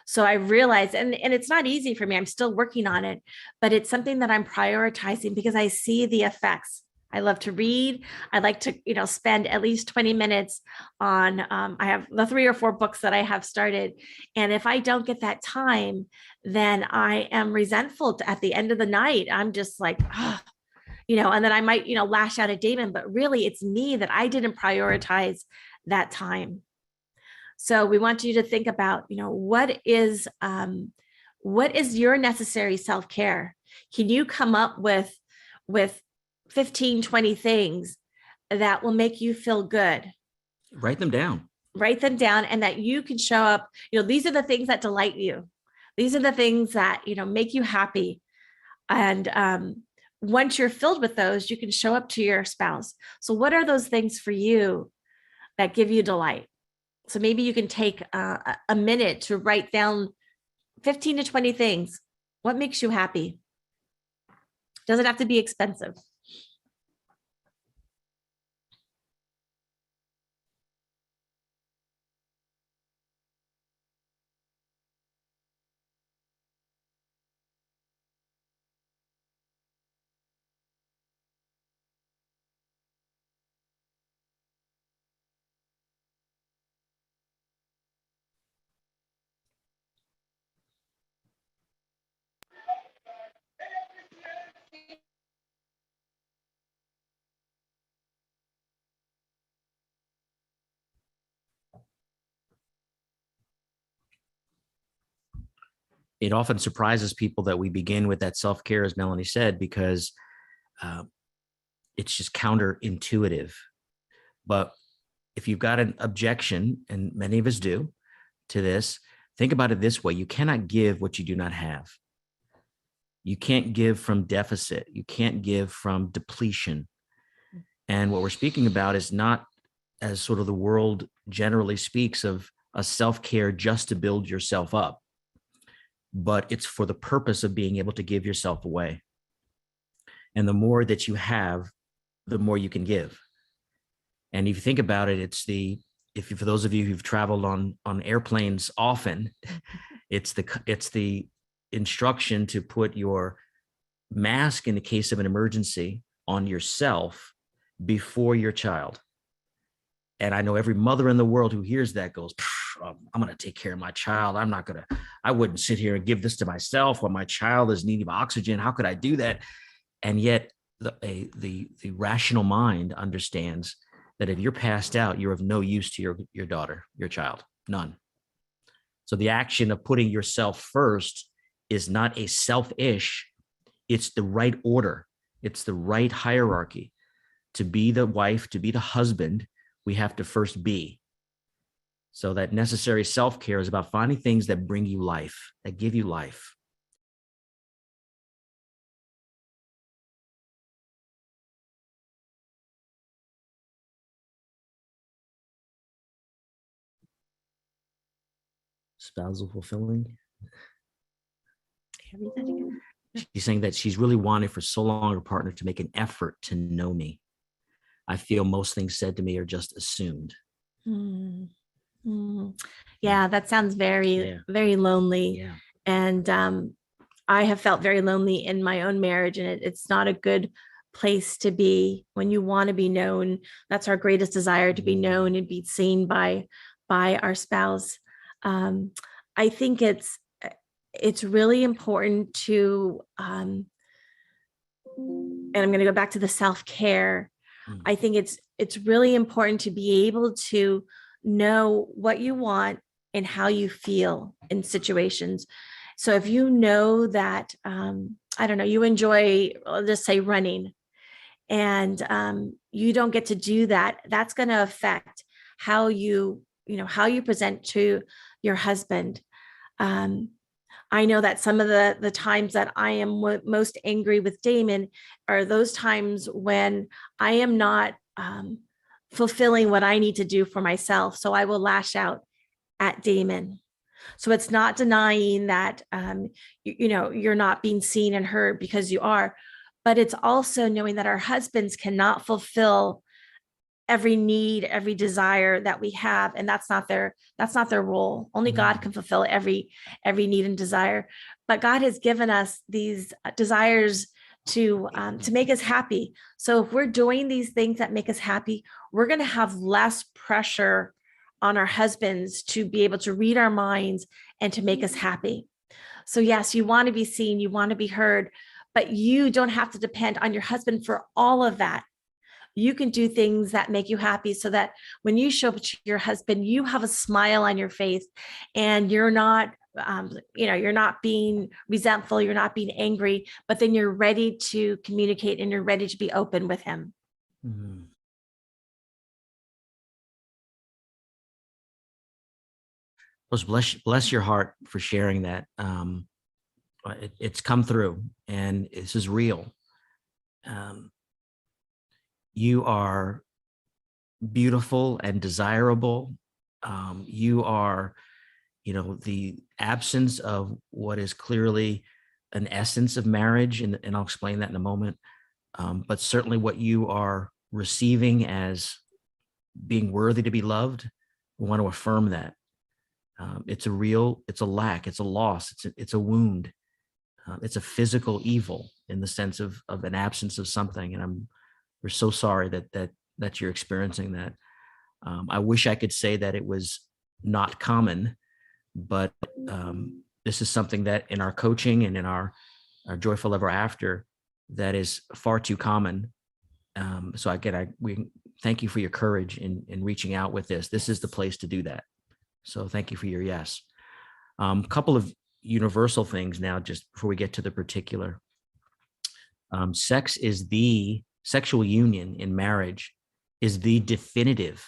So I realized, and it's not easy for me, I'm still working on it, but it's something that I'm prioritizing because I see the effects. I love to read. I like to, spend at least 20 minutes on, I have the 3 or 4 books that I have started. And if I don't get that time, then I am resentful at the end of the night. I'm just like, and then I might, lash out at Damon, but really it's me that I didn't prioritize that time. So we want you to think about, what is your necessary self-care? Can you come up with 15, 20 things that will make you feel good? Write them down, and that you can show up. These are the things that delight you. These are the things that, make you happy. And once you're filled with those, you can show up to your spouse. So what are those things for you that give you delight? So maybe you can take a minute to write down 15 to 20 things. What makes you happy? Doesn't have to be expensive. It often surprises people that we begin with that self-care, as Melanie said, because it's just counterintuitive. But if you've got an objection, and many of us do, to this, think about it this way. You cannot give what you do not have. You can't give from deficit. You can't give from depletion. And what we're speaking about is not, as sort of the world generally speaks of, a self-care just to build yourself up, but it's for the purpose of being able to give yourself away. And the more that you have, the more you can give. And if you think about it, it's for those of you who've traveled on airplanes often, it's the instruction to put your mask in the case of an emergency on yourself before your child. And I know every mother in the world who hears that goes, I'm going to take care of my child. I wouldn't sit here and give this to myself when my child is needing oxygen. How could I do that? And yet the rational mind understands that if you're passed out, you're of no use to your daughter, your child, none. So the action of putting yourself first is not a selfish, it's the right order. It's the right hierarchy. To be the wife, to be the husband, we have to first be. So that necessary self-care is about finding things that bring you life, that give you life. Spousal fulfilling. She's saying that she's really wanted for so long her partner to make an effort to know me. I feel most things said to me are just assumed. Yeah, that sounds very lonely. Yeah. And I have felt very lonely in my own marriage, and it's not a good place to be when you want to be known. That's our greatest desire, to be known and be seen by our spouse. I think it's really important to, and I'm going to go back to the self-care. I think it's really important to be able to know what you want and how you feel in situations. So if you know that, I don't know, you enjoy, let's just say, running, and you don't get to do that, that's going to affect how you present to your husband. I know that some of the times that I am most angry with Damon are those times when I am not fulfilling what I need to do for myself. So I will lash out at Damon. So it's not denying that, you're not being seen and heard, because you are, but it's also knowing that our husbands cannot fulfill every need, every desire that we have. And that's not their role. Only God can fulfill every need and desire. But God has given us these desires to make us happy. So if we're doing these things that make us happy, we're going to have less pressure on our husbands to be able to read our minds and to make us happy. So yes, you want to be seen, you want to be heard, but you don't have to depend on your husband for all of that. You can do things that make you happy, so that when you show up to your husband, you have a smile on your face, and you're not, you're not being resentful, you're not being angry, but then you're ready to communicate and you're ready to be open with him. Mm-hmm. Bless your heart for sharing that. It's come through, and this is real. You are beautiful and desirable. You are, the absence of what is clearly an essence of marriage, and I'll explain that in a moment. But certainly what you are receiving as being worthy to be loved, we want to affirm that. It's a lack, it's a loss, it's a wound. It's a physical evil in the sense of an absence of something. And we're so sorry that you're experiencing that. I wish I could say that it was not common, but this is something that in our coaching and in our Joyful Ever After, that is far too common. So again, we thank you for your courage in reaching out with this. This is the place to do that. So thank you for your yes. A couple of universal things now, just before we get to the particular. Sexual union in marriage is the definitive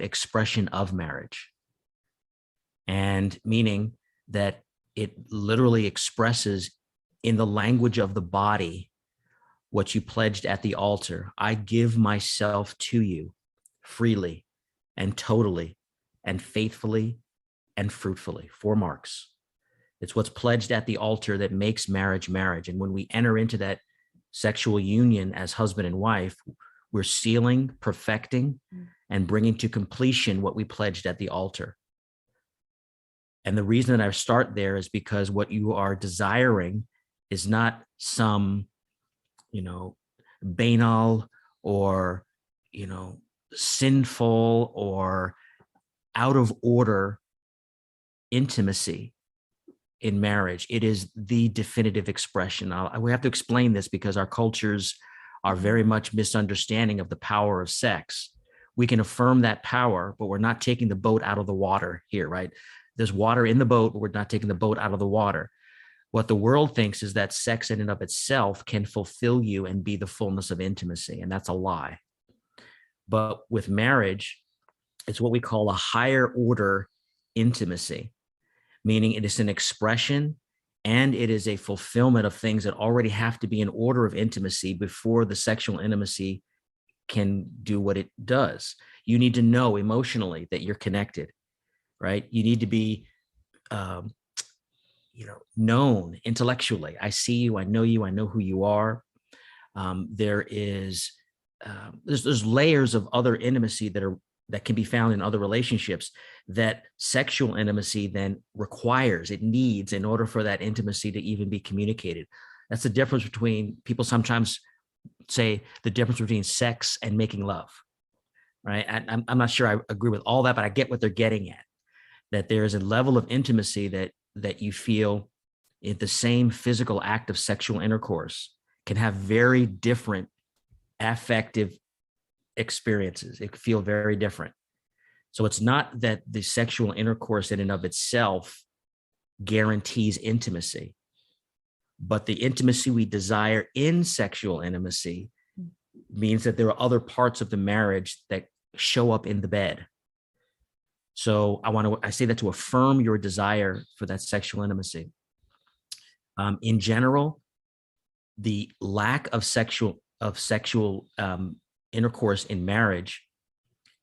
expression of marriage. And meaning that it literally expresses in the language of the body what you pledged at the altar. I give myself to you freely and totally and faithfully and fruitfully. 4 marks. It's what's pledged at the altar that makes marriage marriage. And when we enter into that sexual union as husband and wife, we're sealing, perfecting, and bringing to completion what we pledged at the altar. And the reason that I start there is because what you are desiring is not some, banal or, sinful or out of order intimacy in marriage. It is the definitive expression. We have to explain this because our cultures are very much misunderstanding of the power of sex. We can affirm that power, but we're not taking the boat out of the water here, right? There's water in the boat, but we're not taking the boat out of the water. What the world thinks is that sex in and of itself can fulfill you and be the fullness of intimacy, and that's a lie. But with marriage, it's what we call a higher order intimacy, meaning it is an expression and it is a fulfillment of things that already have to be in order of intimacy before the sexual intimacy can do what it does. You need to know emotionally that you're connected, right? You need to be known intellectually. I see you, I know who you are. There's layers of other intimacy that can be found in other relationships that sexual intimacy then requires, it needs in order for that intimacy to even be communicated. That's the difference between, people sometimes say the difference between sex and making love, right? I'm not sure I agree with all that, but I get what they're getting at, that there's a level of intimacy that you feel in the same physical act of sexual intercourse can have very different affective experiences. It can feel very different. So it's not that the sexual intercourse in and of itself guarantees intimacy, but the intimacy we desire in sexual intimacy means that there are other parts of the marriage that show up in the bed. So I say that to affirm your desire for that sexual intimacy. In general, the lack of sexual intercourse in marriage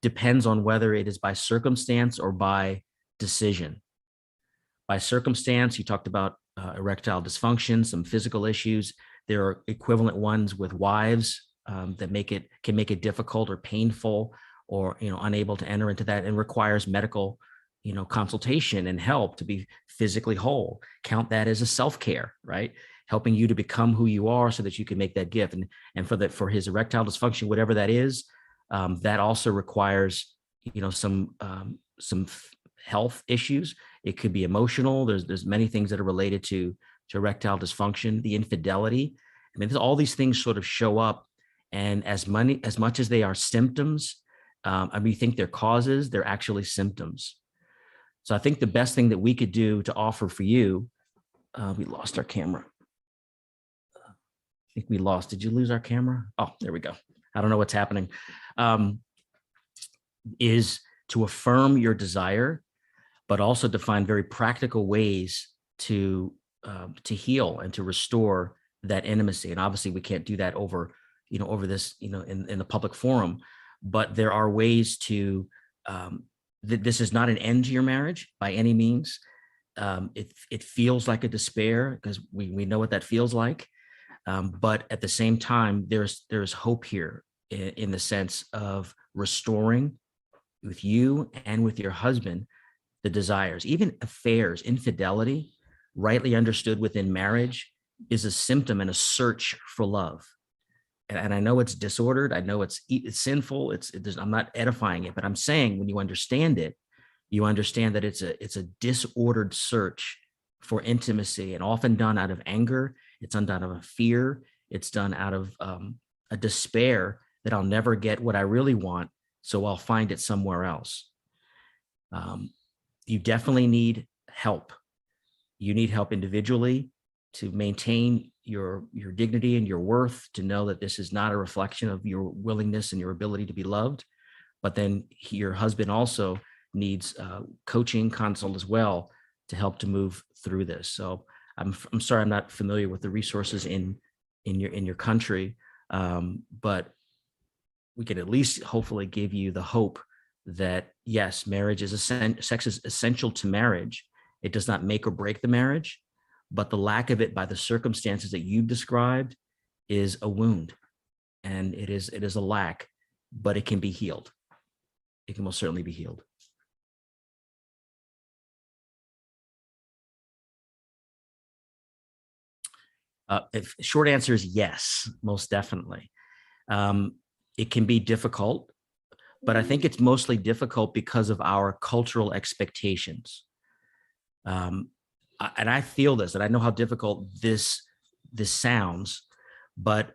depends on whether it is by circumstance or by decision. By circumstance, you talked about erectile dysfunction, some physical issues. There are equivalent ones with wives that can make it difficult or painful or unable to enter into that, and requires medical consultation and help to be physically whole. Count that as a self-care, right? Helping you to become who you are so that you can make that gift. And for his erectile dysfunction, whatever that is, that also requires some health issues. It could be emotional. There's many things that are related to erectile dysfunction, the infidelity. I mean, all these things sort of show up, and as much as they are symptoms, we think they're causes, they're actually symptoms. So I think the best thing that we could do to offer for you, we lost our camera. I think we lost. Did you lose our camera? Oh, there we go. I don't know what's happening. Is to affirm your desire, but also to find very practical ways to heal and to restore that intimacy. And obviously, we can't do that over this, in the public forum. But there are ways to. This is not an end to your marriage by any means. It feels like a despair because we know what that feels like. But at the same time, there's hope here in the sense of restoring with you and with your husband the desires. Even affairs, infidelity, rightly understood within marriage, is a symptom and a search for love. And I know it's disordered. I know it's sinful. I'm not edifying it, but I'm saying when you understand it, you understand that it's a disordered search for intimacy, and often done out of anger. It's done out of fear. It's done out of a despair that I'll never get what I really want, so I'll find it somewhere else. You definitely need help. You need help individually to maintain your dignity and your worth, to know that this is not a reflection of your willingness and your ability to be loved. But then your husband also needs coaching, consult as well, to help to move through this. So I'm sorry, I'm not familiar with the resources in in your country. But we can at least hopefully give you the hope that yes, sex is essential to marriage. It does not make or break the marriage, but the lack of it by the circumstances that you've described is a wound, and it is a lack, but it can be healed. It can most certainly be healed. If short answer is yes, most definitely. It can be difficult, but I think it's mostly difficult because of our cultural expectations. And I feel this, and I know how difficult this sounds, but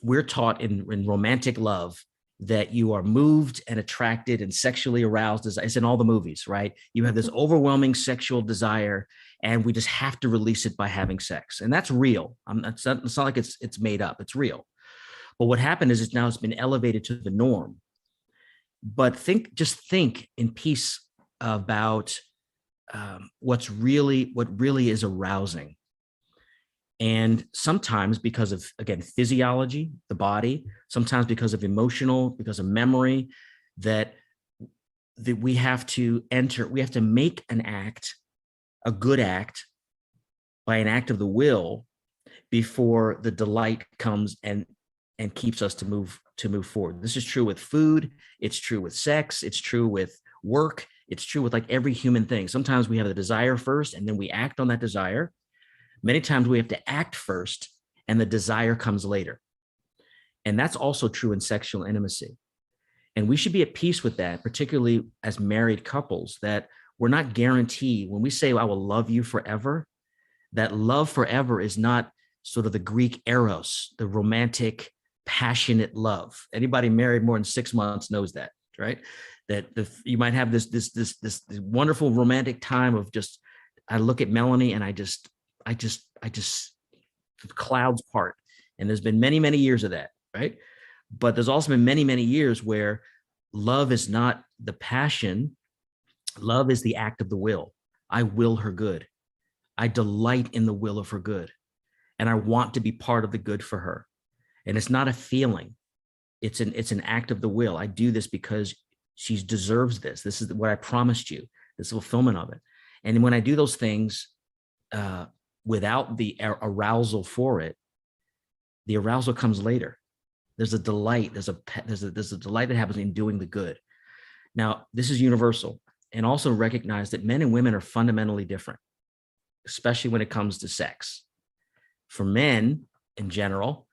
we're taught in romantic love that you are moved and attracted and sexually aroused. It's in all the movies, right? You have this overwhelming sexual desire, and we just have to release it by having sex. And that's real. It's not like it's made up. It's real. But what happened is it's been elevated to the norm. But just think in peace about what really is arousing. And sometimes because of, again, physiology, the body, sometimes because of because of memory, that we have to make an act, a good act, by an act of the will before the delight comes and keeps us to move forward. This is true with food. It's true with sex. It's true with work. It's true with like every human thing. Sometimes we have the desire first and then we act on that desire. Many times we have to act first and the desire comes later. And that's also true in sexual intimacy. And we should be at peace with that, particularly as married couples, that we're not guaranteed when we say, I will love you forever, that love forever is not sort of the Greek eros, the romantic, passionate love. Anybody married more than 6 months knows that, right? That you might have this wonderful romantic time of just, I look at Melanie and I just clouds part. And there's been many, many years of that, right? But there's also been many, many years where love is not the passion. Love is the act of the will. I will her good. I delight in the will of her good. And I want to be part of the good for her. And it's not a feeling. It's an act of the will. I do this because she deserves this. This is what I promised you, this fulfillment of it. And when I do those things without the arousal for it, the arousal comes later. There's a delight. There's a delight that happens in doing the good. Now, this is universal, and also recognize that men and women are fundamentally different, especially when it comes to sex. For men in general,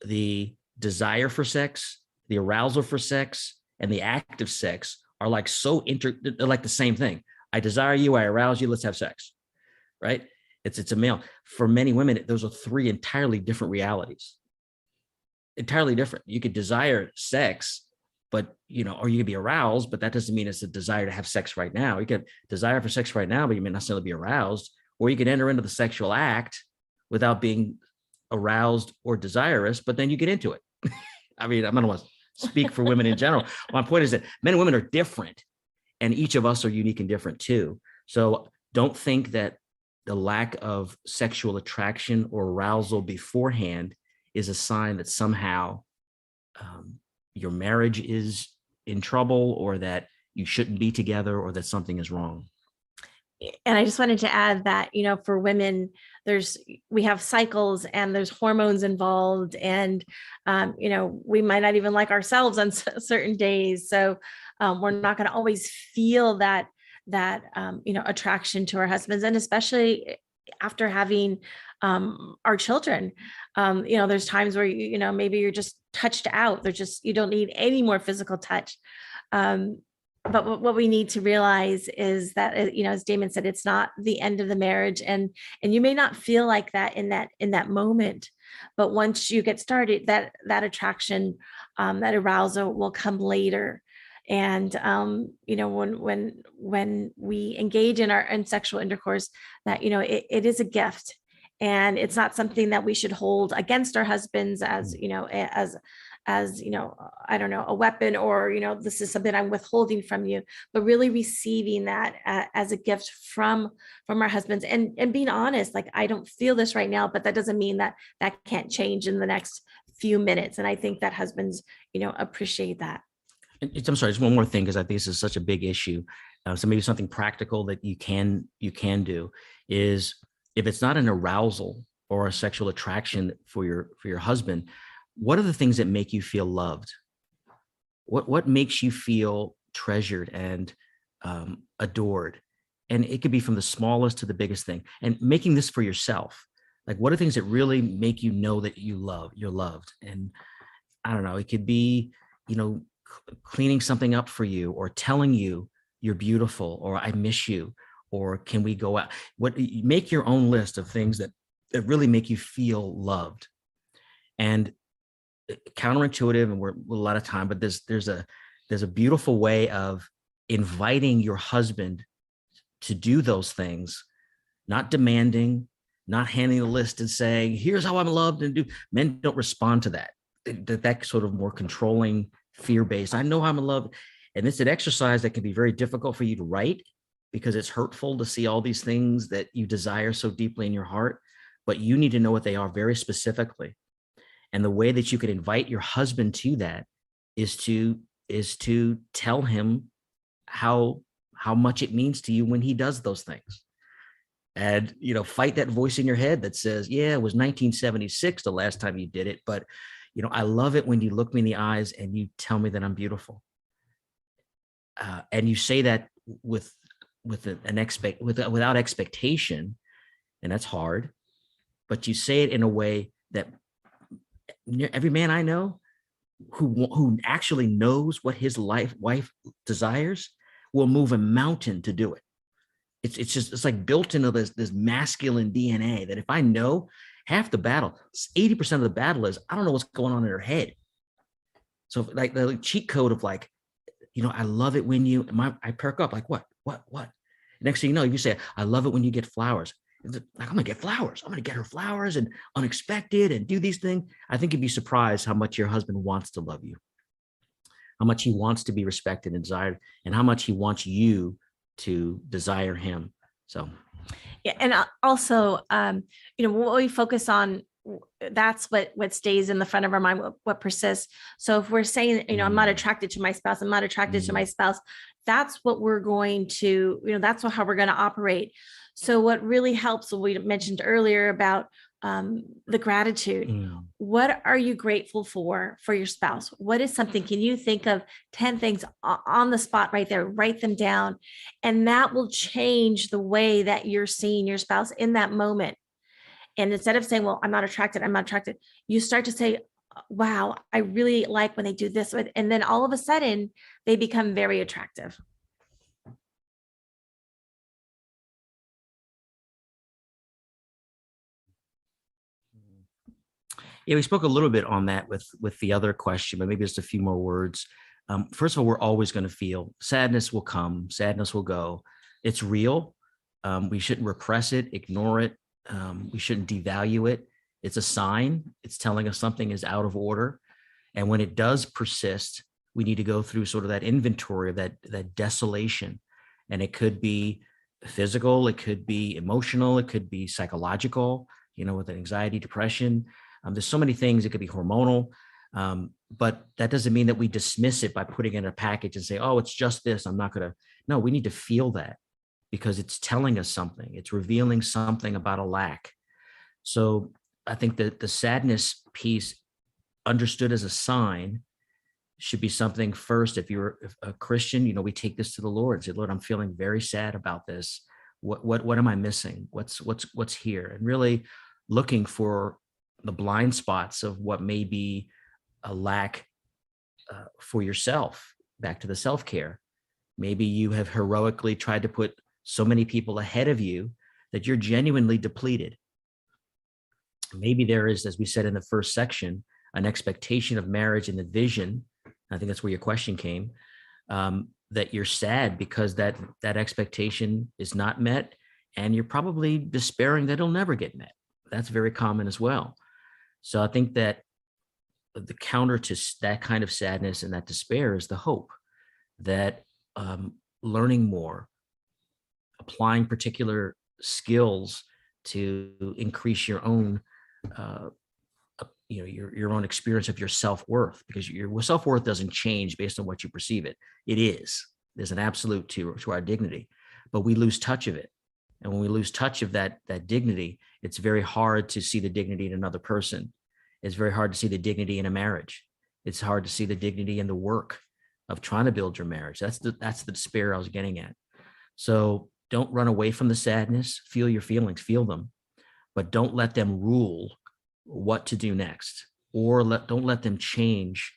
the desire for sex, the arousal for sex, and the act of sex are like they're like the same thing. I desire you, I arouse you, let's have sex, right? It's a male. For many women, those are three entirely different realities. Entirely different. You could desire sex, but or you could be aroused, but that doesn't mean it's a desire to have sex right now. You could desire for sex right now, but you may not necessarily be aroused. Or you could enter into the sexual act without being aroused or desirous, but then you get into it. I mean, I don't want to speak for women in general. My point is that men and women are different, and each of us are unique and different too. So don't think that the lack of sexual attraction or arousal beforehand is a sign that somehow your marriage is in trouble, or that you shouldn't be together, or that something is wrong. And I just wanted to add that, for women, we have cycles and there's hormones involved, and, we might not even like ourselves on certain days. So we're not going to always feel that attraction to our husbands. And especially after having our children, there's times where, maybe you're just touched out. You don't need any more physical touch. But what we need to realize is that, as Damon said, it's not the end of the marriage, and you may not feel like that in that moment, but once you get started, that attraction, that arousal will come later. And when we engage in sexual intercourse, that it is a gift, And it's not something that we should hold against our husbands as, I don't know, a weapon, or, this is something I'm withholding from you, but really receiving that as a gift from our husbands, and being honest, like, I don't feel this right now, but that doesn't mean that can't change in the next few minutes. And I think that husbands, appreciate that. I'm sorry, just one more thing, because I think this is such a big issue. So maybe something practical that you can do is, if it's not an arousal or a sexual attraction for your husband, what are the things that make you feel loved? What makes you feel treasured and adored? And it could be from the smallest to the biggest thing. And making this for yourself, like, what are things that really make you know that you're loved? And I don't know, it could be, cleaning something up for you, or telling you you're beautiful, or I miss you, or can we go out? Make your own list of things that really make you feel loved. And counterintuitive, and we're a lot of time, but there's a beautiful way of inviting your husband to do those things, not demanding, not handing a list and saying, here's how I'm loved, and men don't respond to that sort of more controlling, fear-based, I know I'm in love. And it's an exercise that can be very difficult for you to write, because it's hurtful to see all these things that you desire so deeply in your heart, but you need to know what they are very specifically. And the way that you could invite your husband to that is to tell him how much it means to you when he does those things. And, fight that voice in your head that says, yeah, it was 1976 the last time you did it, but I love it when you look me in the eyes and you tell me that I'm beautiful. And you say that without expectation, and that's hard, but you say it in a way that every man I know who actually knows what his wife desires will move a mountain to do it. It's like built into this masculine DNA, that if I know half the battle, 80% of the battle is, I don't know what's going on in her head. So like the cheat code of like, I love it when I perk up, like, what? Next thing you know, you say, I love it when you get flowers. Like, I'm going to get flowers. I'm going to get her flowers, and unexpected, and do these things. I think you'd be surprised how much your husband wants to love you, how much he wants to be respected and desired, and how much he wants you to desire him. So. Yeah. And also, what we focus on, that's what stays in the front of our mind, what persists. So if we're saying, I'm not attracted to my spouse, I'm not attracted to my spouse, that's what we're going to, that's how we're going to operate. So what really helps, what we mentioned earlier about the gratitude. What are you grateful for your spouse? What is something? Can you think of 10 things on the spot right there? Write them down. And that will change the way that you're seeing your spouse in that moment. And instead of saying, well, I'm not attracted, you start to say, wow, I really like when they do this. And then all of a sudden they become very attractive. Yeah, we spoke a little bit on that with the other question, but maybe just a few more words. First of all, we're always going to feel sadness will come, sadness will go. It's real. We shouldn't repress it, ignore it. We shouldn't devalue it. It's a sign. It's telling us something is out of order. And when it does persist, we need to go through sort of that inventory of that desolation. And it could be physical, it could be emotional, it could be psychological, with anxiety, depression. There's so many things. It could be hormonal, but that doesn't mean that we dismiss it by putting it in a package and say, oh, it's just this. I'm not going to. No, we need to feel that, because it's telling us something. It's revealing something about a lack. So I think that the sadness piece, understood as a sign, should be something first. If you're a Christian, we take this to the Lord and say, Lord, I'm feeling very sad about this. What am I missing? What's here? And really looking for the blind spots of what may be a lack for yourself. Back to the self-care. Maybe you have heroically tried to put so many people ahead of you that you're genuinely depleted. Maybe there is, as we said in the first section, an expectation of marriage and the vision. I think that's where your question came, that you're sad because that expectation is not met, and you're probably despairing that it'll never get met. that's very common as well. So I think that the counter to that kind of sadness and that despair is the hope that learning more, applying particular skills to increase your own, your own experience of your self-worth, because your self-worth doesn't change based on what you perceive it. It is. There's an absolute to our dignity, but we lose touch of it. And when we lose touch of that dignity, it's very hard to see the dignity in another person. It's very hard to see the dignity in a marriage. It's hard to see the dignity in the work of trying to build your marriage. That's the despair I was getting at. So don't run away from the sadness. Feel your feelings, feel them, but don't let them rule what to do next, or don't let them change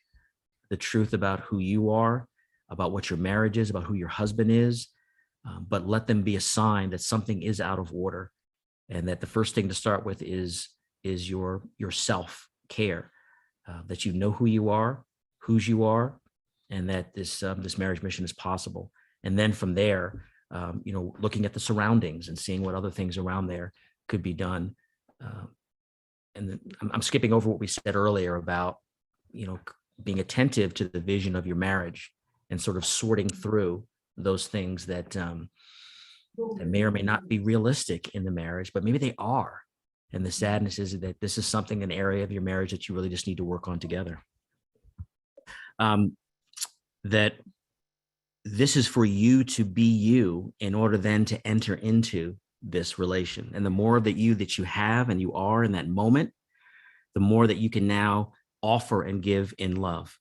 the truth about who you are, about what your marriage is, about who your husband is, but let them be a sign that something is out of order, and that the first thing to start with is your self-care, that you know who you are, whose you are, and that this marriage mission is possible. And then from there, looking at the surroundings and seeing what other things around there could be done. And then I'm skipping over what we said earlier about, being attentive to the vision of your marriage and sort of sorting through those things that may or may not be realistic in the marriage, but maybe they are. And the sadness is that this is something, an area of your marriage that you really just need to work on together. That this is for you to be you in order then to enter into this relation. And the more that you have and you are in that moment, the more that you can now offer and give in love.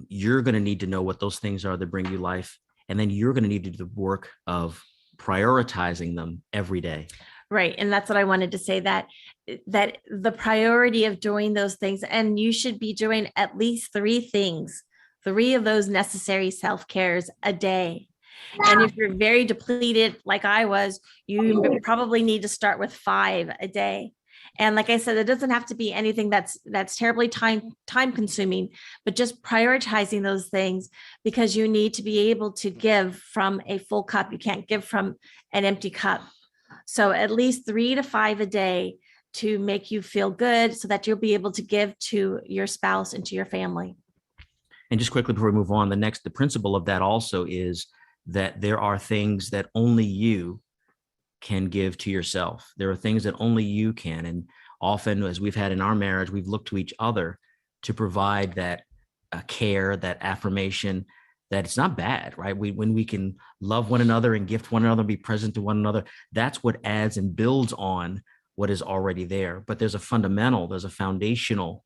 You're going to need to know what those things are that bring you life. And then you're going to need to do the work of prioritizing them every day. Right. And that's what I wanted to say, that the priority of doing those things, and you should be doing at least 3 things, 3 of those necessary self-cares a day. And if you're very depleted, like I was, you probably need to start with 5 a day. And like I said, it doesn't have to be anything that's terribly time consuming, but just prioritizing those things, because you need to be able to give from a full cup. You can't give from an empty cup. So at least 3 to 5 a day to make you feel good, so that you'll be able to give to your spouse and to your family. And just quickly before we move on, the principle of that also is that there are things that only you can give to yourself. There are things that only you can. And often, as we've had in our marriage, we've looked to each other to provide that care, that affirmation, that it's not bad, right? When we can love one another and gift one another, be present to one another, that's what adds and builds on what is already there. But there's a foundational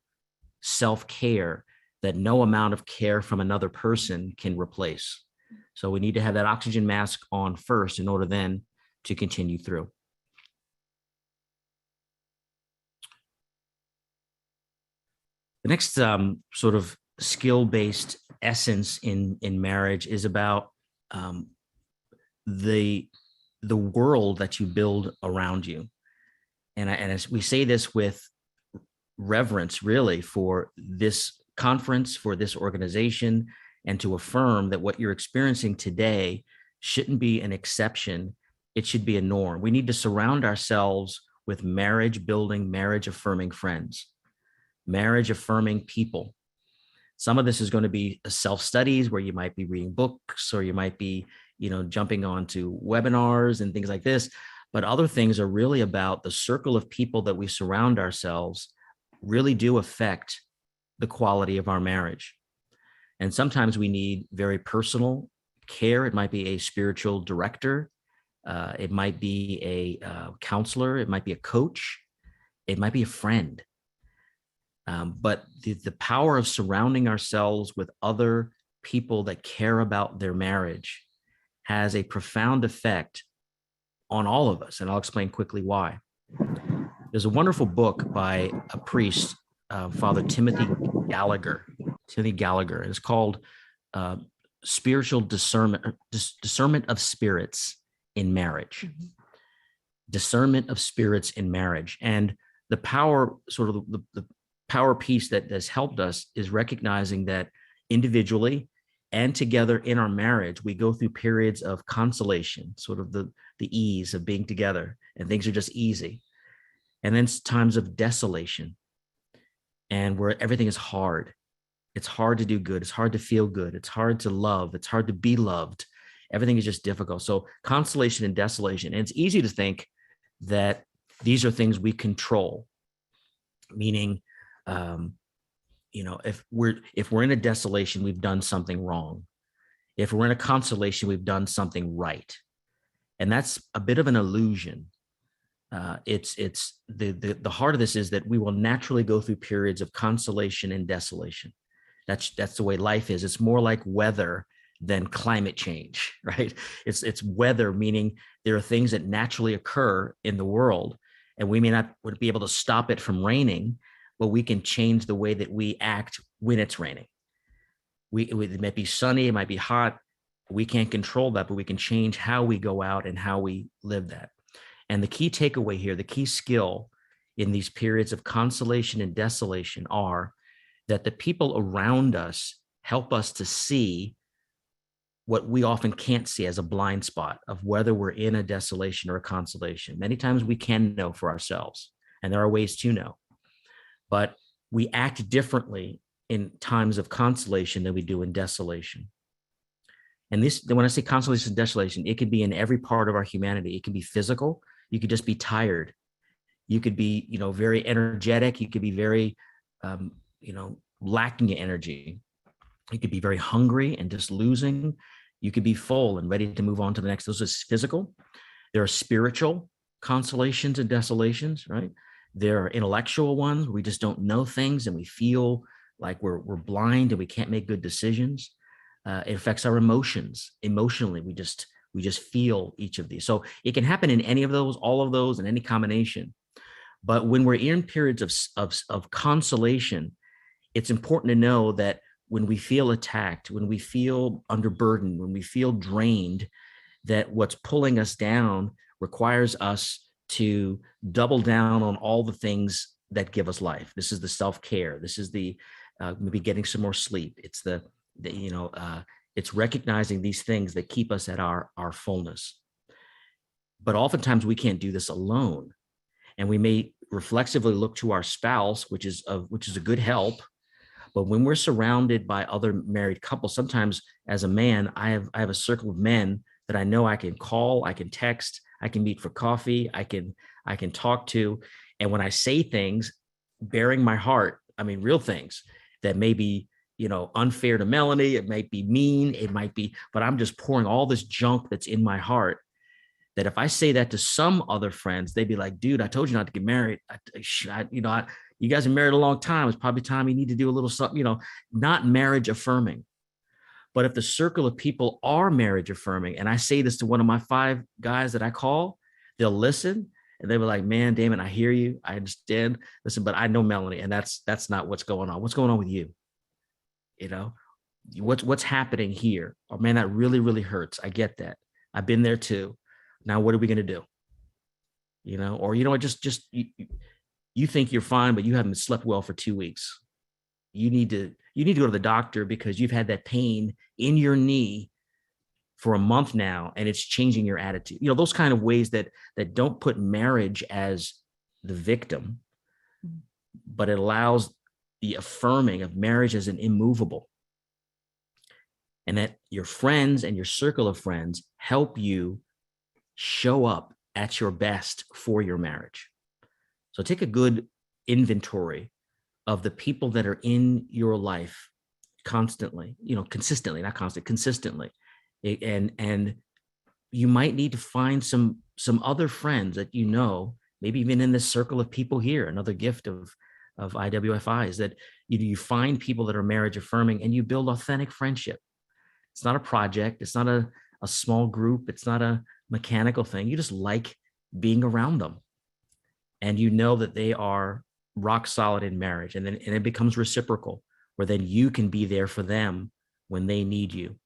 self-care that no amount of care from another person can replace. So we need to have that oxygen mask on first in order then to continue through. The next sort of skill-based essence in marriage is about the world that you build around you. And as we say this with reverence, really, for this conference, for this organization, and to affirm that what you're experiencing today shouldn't be an exception. It should be a norm. We need to surround ourselves with marriage-building, marriage-affirming friends, marriage-affirming people. Some of this is going to be self-studies where you might be reading books, or you might be, jumping onto webinars and things like this. But other things are really about the circle of people that we surround ourselves really do affect the quality of our marriage. And sometimes we need very personal care. It might be a spiritual director. It might be a counselor. It might be a coach. It might be a friend. But the power of surrounding ourselves with other people that care about their marriage has a profound effect on all of us. And I'll explain quickly why. There's a wonderful book by a priest, Father Timothy Gallagher. And it's called Spiritual Discernment of Spirits in Marriage. Mm-hmm. Discernment of Spirits in Marriage. And the power, sort of the power piece that has helped us is recognizing that individually and together in our marriage, we go through periods of consolation, sort of the ease of being together, and things are just easy. And then times of desolation, and where everything is hard. It's hard to do good. It's hard to feel good. It's hard to love. It's hard to be loved. Everything is just difficult. So consolation and desolation. And it's easy to think that these are things we control, meaning, if we're in a desolation, we've done something wrong. If we're in a consolation, we've done something right. And that's a bit of an illusion. It's the heart of this is that we will naturally go through periods of consolation and desolation. That's the way life is. It's more like weather than climate change, right? It's weather, meaning there are things that naturally occur in the world, and we may not be able to stop it from raining, but we can change the way that we act when it's raining. It might be sunny, it might be hot. We can't control that, but we can change how we go out and how we live that. And the key takeaway here, the key skill in these periods of consolation and desolation are that the people around us help us to see what we often can't see as a blind spot of whether we're in a desolation or a consolation. Many times we can know for ourselves, and there are ways to know, but we act differently in times of consolation than we do in desolation. And this, when I say consolation and desolation, it could be in every part of our humanity. It can be physical. You could just be tired. You could be, very energetic. You could be very, lacking in energy. You could be very hungry and just losing. You could be full and ready to move on to the next. Those are physical. There are spiritual consolations and desolations, right? There are intellectual ones. We just don't know things and we feel like we're blind and we can't make good decisions. It affects our emotions. Emotionally, we just feel each of these. So it can happen in any of those, all of those, in any combination. But when we're in periods of consolation, it's important to know that when we feel attacked, when we feel underburdened, when we feel drained, that what's pulling us down requires us to double down on all the things that give us life. This is the self-care. This is the maybe getting some more sleep. It's it's recognizing these things that keep us at our fullness. But oftentimes we can't do this alone, and we may reflexively look to our spouse, which is a good help. But when we're surrounded by other married couples, sometimes as a man, I have a circle of men that I know I can call, I can text, I can meet for coffee, I can talk to, and when I say things, bearing my heart, I mean real things that may be unfair to Melanie, it might be mean, it might be, but I'm just pouring all this junk that's in my heart. That if I say that to some other friends, they'd be like, "Dude, I told you not to get married. You guys are married a long time. It's probably time you need to do a little something." Not marriage affirming. But if the circle of people are marriage affirming, and I say this to one of my 5 guys that I call, they'll listen and they'll be like, "Man, Damon, I hear you. I understand. Listen, but I know Melanie, and that's not what's going on. What's going on with you? What's happening here? Oh man, that really, really hurts. I get that. I've been there too. Now, what are we going to do? Or you think you're fine, but you haven't slept well for 2 weeks. You need to go to the doctor because you've had that pain in your knee for a month now, and it's changing your attitude. Those kind of ways that don't put marriage as the victim, but it allows the affirming of marriage as an immovable. And that your friends and your circle of friends help you show up at your best for your marriage. So take a good inventory of the people that are in your life constantly, consistently, not constant, consistently. And you might need to find some other friends that maybe even in this circle of people here. Another gift of IWFI is that you find people that are marriage affirming and you build authentic friendship. It's not a project. It's not a small group. It's not a mechanical thing. You just like being around them, and that they are rock solid in marriage, and it becomes reciprocal, where then you can be there for them when they need you.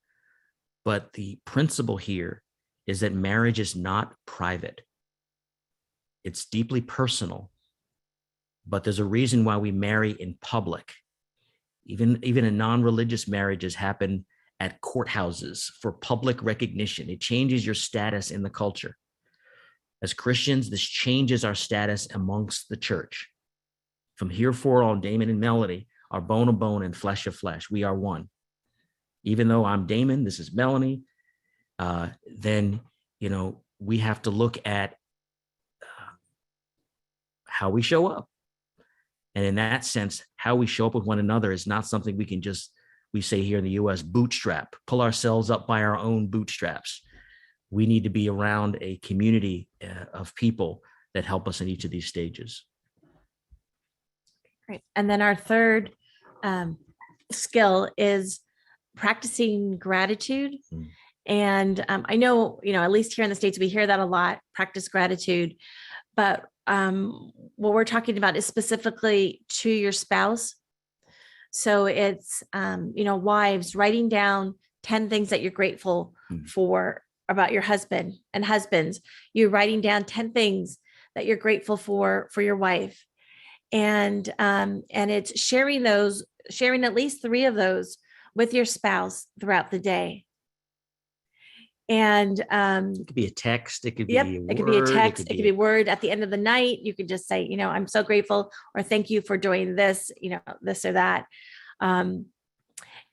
But the principle here is that marriage is not private. It's deeply personal, but there's a reason why we marry in public. Even in non-religious marriages happen at courthouses for public recognition. It changes your status in the culture. As Christians, this changes our status amongst the church. From herefore on, Damon and Melanie are bone of bone and flesh of flesh. We are one. Even though I'm Damon, this is Melanie, then, we have to look at how we show up. And in that sense, how we show up with one another is not something we can just, we say here in the US, bootstrap, pull ourselves up by our own bootstraps. We need to be around a community of people that help us in each of these stages. Great. And then our third skill is practicing gratitude. And I know, at least here in the States, we hear that a lot, practice gratitude. But what we're talking about is specifically to your spouse. So it's, wives writing down 10 things that you're grateful for about your husband, and husbands, you're writing down 10 things that you're grateful for your wife. And it's sharing at least 3 of those with your spouse throughout the day. And it could be a text, it could be yep, a word, it could be a text, it could be a word at the end of the night. You could just say, I'm so grateful, or thank you for doing this, this or that. Now,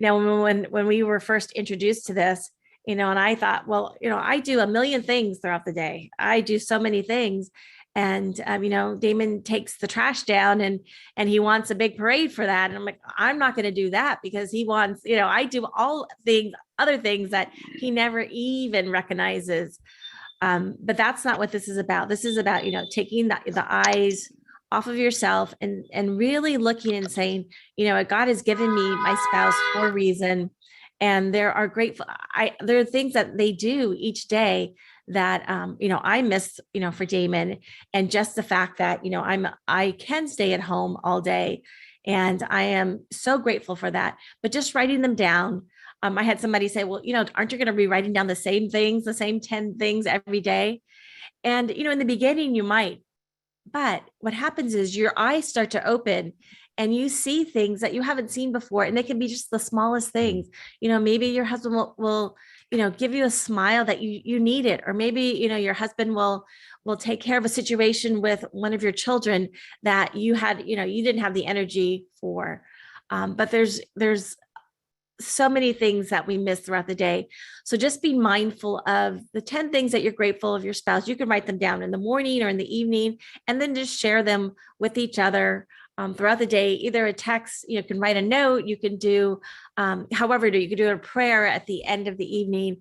when we were first introduced to this, and I thought, well, I do a million things throughout the day. I do so many things. And, Damon takes the trash down and he wants a big parade for that. And I'm like, I'm not going to do that, because he wants, I do other things that he never even recognizes. But that's not what this is about. This is about, taking the eyes off of yourself and really looking and saying, God has given me my spouse for a reason. And there are there are things that they do each day that, I miss, for Damon, and just the fact that, I can stay at home all day, and I am so grateful for that. But just writing them down, I had somebody say, well, aren't you going to be writing down the same things, the same 10 things every day? And, in the beginning you might, but what happens is your eyes start to open and you see things that you haven't seen before. And they can be just the smallest things. Maybe your husband will give you a smile that you needed, or maybe, your husband will take care of a situation with one of your children that you had, you didn't have the energy for. But there's so many things that we miss throughout the day. So just be mindful of the 10 things that you're grateful of your spouse. You can write them down in the morning or in the evening, and then just share them with each other throughout the day. Either a text, you can write a note, you can do, you can do a prayer at the end of the evening.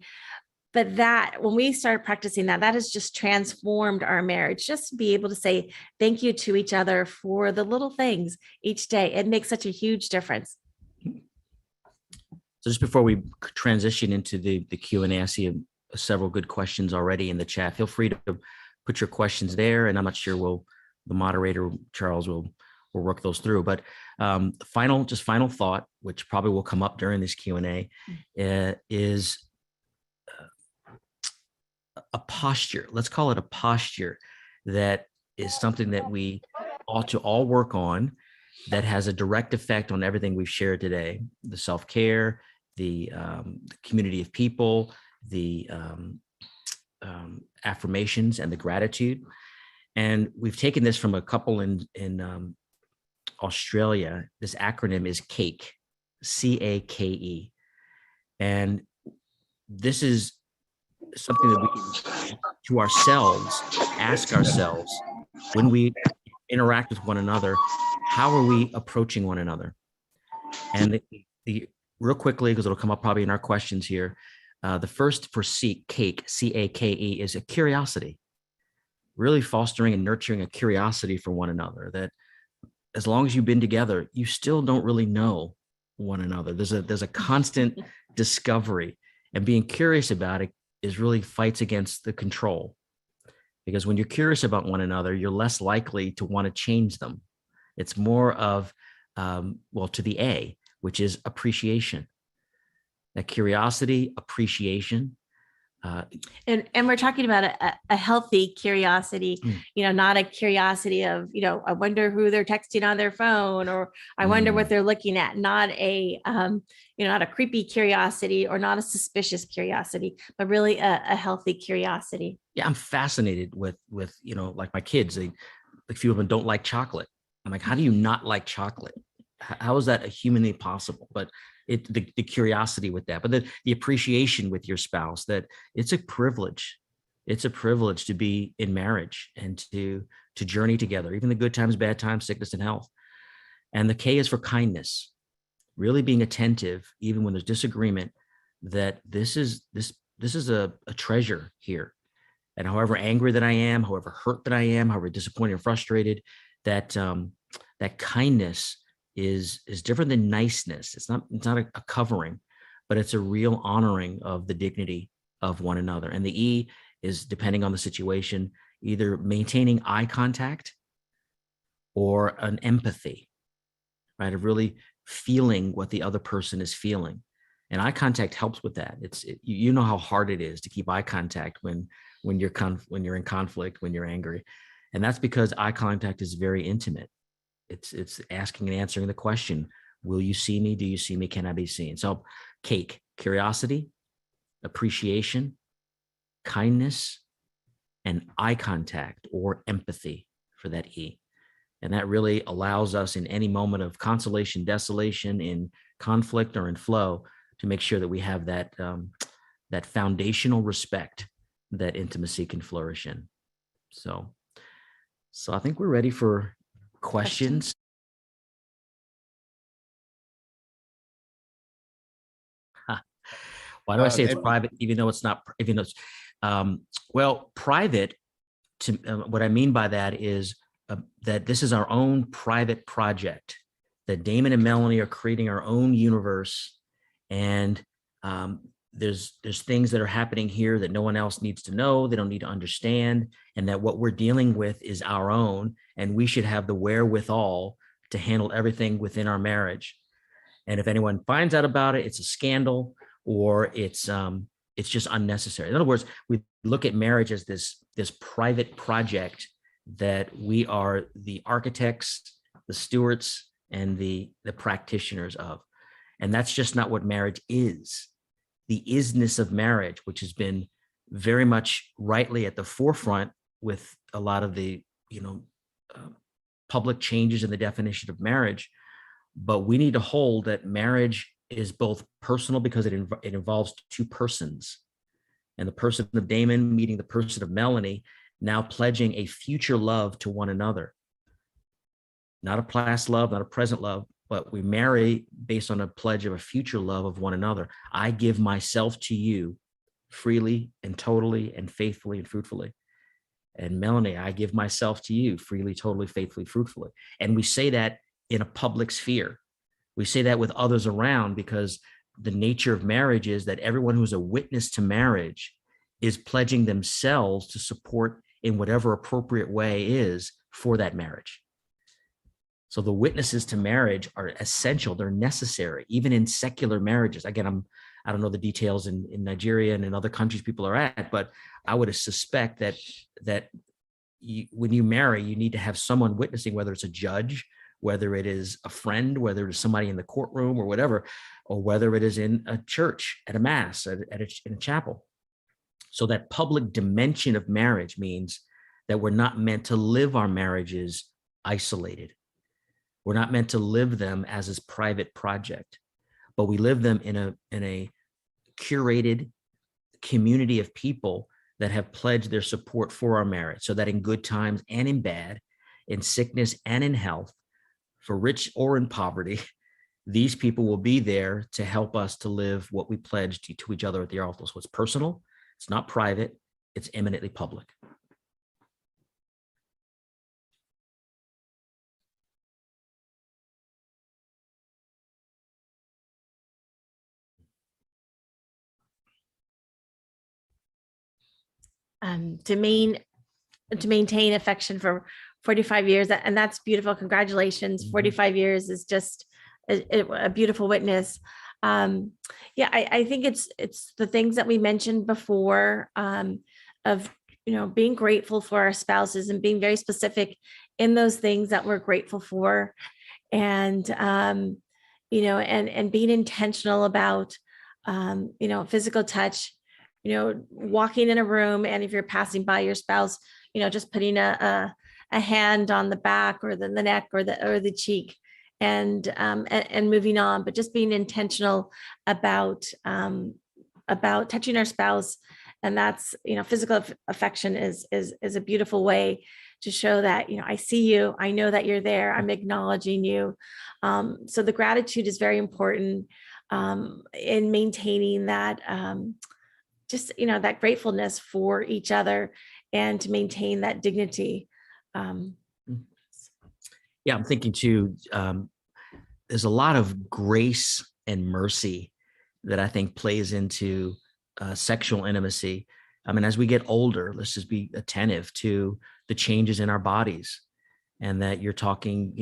But that, when we started practicing that has just transformed our marriage. Just to be able to say thank you to each other for the little things each day. It makes such a huge difference. So just before we transition into the Q&A, I see several good questions already in the chat. Feel free to put your questions there, and I'm not sure the moderator, Charles, will work those through. But final thought, which probably will come up during this Q&A, is a posture. Let's call it a posture that is something that we ought to all work on, that has a direct effect on everything we've shared today: the self-care, the community of people, the affirmations, and the gratitude. And we've taken this from a couple in Australia. This acronym is CAKE, CAKE. And this is something that we can, to ourselves, ask ourselves when we interact with one another, how are we approaching one another? And the real quickly, because it'll come up probably in our questions here, the first for CAKE, CAKE, is a curiosity. Really fostering and nurturing a curiosity for one another, that as long as you've been together, you still don't really know one another. There's a constant discovery, and being curious about it is really fights against the control. Because when you're curious about one another, you're less likely to want to change them. It's more of, to the A, which is appreciation. That curiosity, appreciation, And we're talking about a healthy curiosity, not a curiosity of, I wonder who they're texting on their phone, or I wonder what they're looking at, not a, not a creepy curiosity or not a suspicious curiosity, but really a healthy curiosity. Yeah, I'm fascinated with, like my kids, a few of them don't like chocolate. I'm like, how do you not like chocolate? How is that humanly possible? But the curiosity with that, but the appreciation with your spouse, that it's a privilege. It's a privilege to be in marriage and to journey together, even the good times, bad times, sickness and health. And the K is for kindness, really being attentive, even when there's disagreement, that this is a treasure here. And however angry that I am, however hurt that I am, however disappointed and frustrated, that kindness is different than niceness. It's not a covering, but it's a real honoring of the dignity of one another. And the E is, depending on the situation, either maintaining eye contact or an empathy, right? Of really feeling what the other person is feeling. And eye contact helps with that. You know how hard it is to keep eye contact when you're in conflict, when you're angry. And that's because eye contact is very intimate. It's asking and answering the question, will you see me? Do you see me? Can I be seen? So cake, curiosity, appreciation, kindness, and eye contact or empathy for that E. And that really allows us in any moment of consolation, desolation, in conflict or in flow, to make sure that we have that foundational respect that intimacy can flourish in. So I think we're ready for questions. Why do I say it's private, even though it's not? Even though it's private. To what I mean by that is that this is our own private project. That Damon and Melanie are creating our own universe, and there's things that are happening here that no one else needs to know. They don't need to understand, and that what we're dealing with is our own, and we should have the wherewithal to handle everything within our marriage. And if anyone finds out about it, it's a scandal, or it's just unnecessary. In other words, we look at marriage as this private project that we are the architects, the stewards, and the practitioners of. And that's just not what marriage is. The isness of marriage, which has been very much rightly at the forefront with a lot of the public changes in the definition of marriage. But we need to hold that marriage is both personal because it involves two persons, and the person of Damon meeting the person of Melanie, now pledging a future love to one another. Not a past love, not a present love, but we marry based on a pledge of a future love of one another. I give myself to you freely and totally and faithfully and fruitfully. And Melanie, I give myself to you freely, totally, faithfully, fruitfully. And we say that in a public sphere. We say that with others around, because the nature of marriage is that everyone who's a witness to marriage is pledging themselves to support in whatever appropriate way is for that marriage. So the witnesses to marriage are essential. They're necessary, even in secular marriages. Again, I don't know the details in Nigeria and in other countries people are at, but I would suspect that when you marry, you need to have someone witnessing, whether it's a judge, whether it is a friend, whether it's somebody in the courtroom or whatever, or whether it is in a church, at a mass, in a chapel. So that public dimension of marriage means that we're not meant to live our marriages isolated. We're not meant to live them as this private project, but we live them in a curated community of people that have pledged their support for our marriage, so that in good times and in bad, in sickness and in health, for rich or in poverty, these people will be there to help us to live what we pledged to each other at the altar. So it's personal, it's not private, it's eminently public. To maintain affection for 45 years, and that's beautiful. Congratulations. 45 years is just a beautiful witness. Yeah, I think it's the things that we mentioned before, of, being grateful for our spouses and being very specific in those things that we're grateful for. And, and being intentional about, physical touch, walking in a room, and if you're passing by your spouse, just putting a hand on the back or the neck or the cheek, and moving on, but just being intentional about touching our spouse. And that's, physical affection is a beautiful way to show that, I see you, I know that you're there, I'm acknowledging you. So the gratitude is very important in maintaining that, just, that gratefulness for each other, and to maintain that dignity. Yeah, I'm thinking too, there's a lot of grace and mercy that I think plays into sexual intimacy. I mean, as we get older, let's just be attentive to the changes in our bodies, and that you're talking,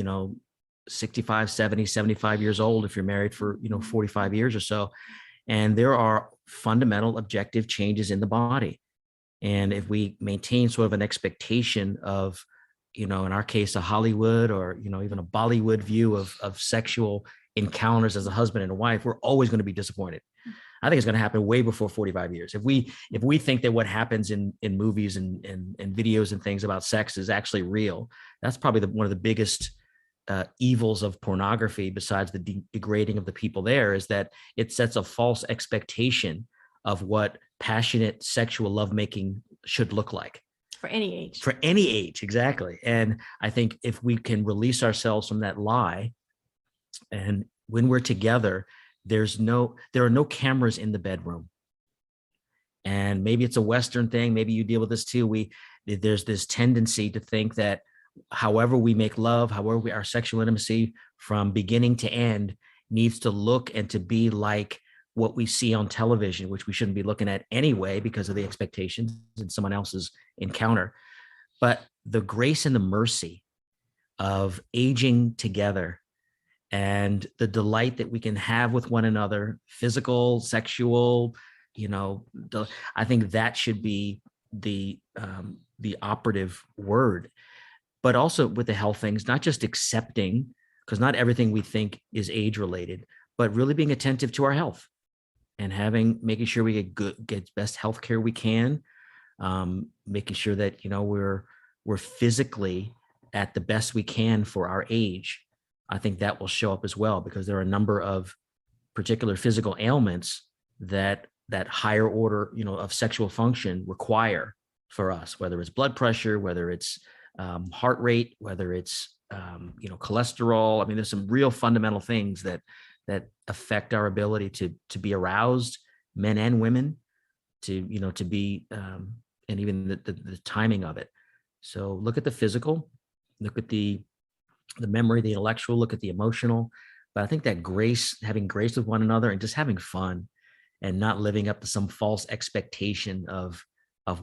65, 70, 75 years old if you're married for, 45 years or so. And there are fundamental objective changes in the body. And if we maintain sort of an expectation of, in our case, a Hollywood or, even a Bollywood view of sexual encounters as a husband and a wife, we're always going to be disappointed. I think it's going to happen way before 45 years. If we think that what happens in movies and videos and things about sex is actually real, that's probably one of the biggest evils of pornography, besides the degrading of the people there, is that it sets a false expectation of what passionate sexual lovemaking should look like. For any age. For any age, exactly. And I think if we can release ourselves from that lie, and when we're together, there are no cameras in the bedroom. And maybe it's a Western thing, maybe you deal with this too. There's this tendency to think that however we make love, our sexual intimacy from beginning to end needs to look and to be like what we see on television, which we shouldn't be looking at anyway because of the expectations in someone else's encounter. But the grace and the mercy of aging together, and the delight that we can have with one another, physical, sexual, I think that should be the operative word. But also with the health things, not just accepting, because not everything we think is age related, but really being attentive to our health and making sure we get best health care we can, making sure that, we're physically at the best we can for our age. I think that will show up as well, because there are a number of particular physical ailments that higher order, of sexual function require for us, whether it's blood pressure, whether it's heart rate, whether it's, cholesterol. I mean, there's some real fundamental things that affect our ability to be aroused, men and women, to be, and even the timing of it. So look at the physical, look at the memory, the intellectual, look at the emotional. But I think that having grace with one another and just having fun, and not living up to some false expectation of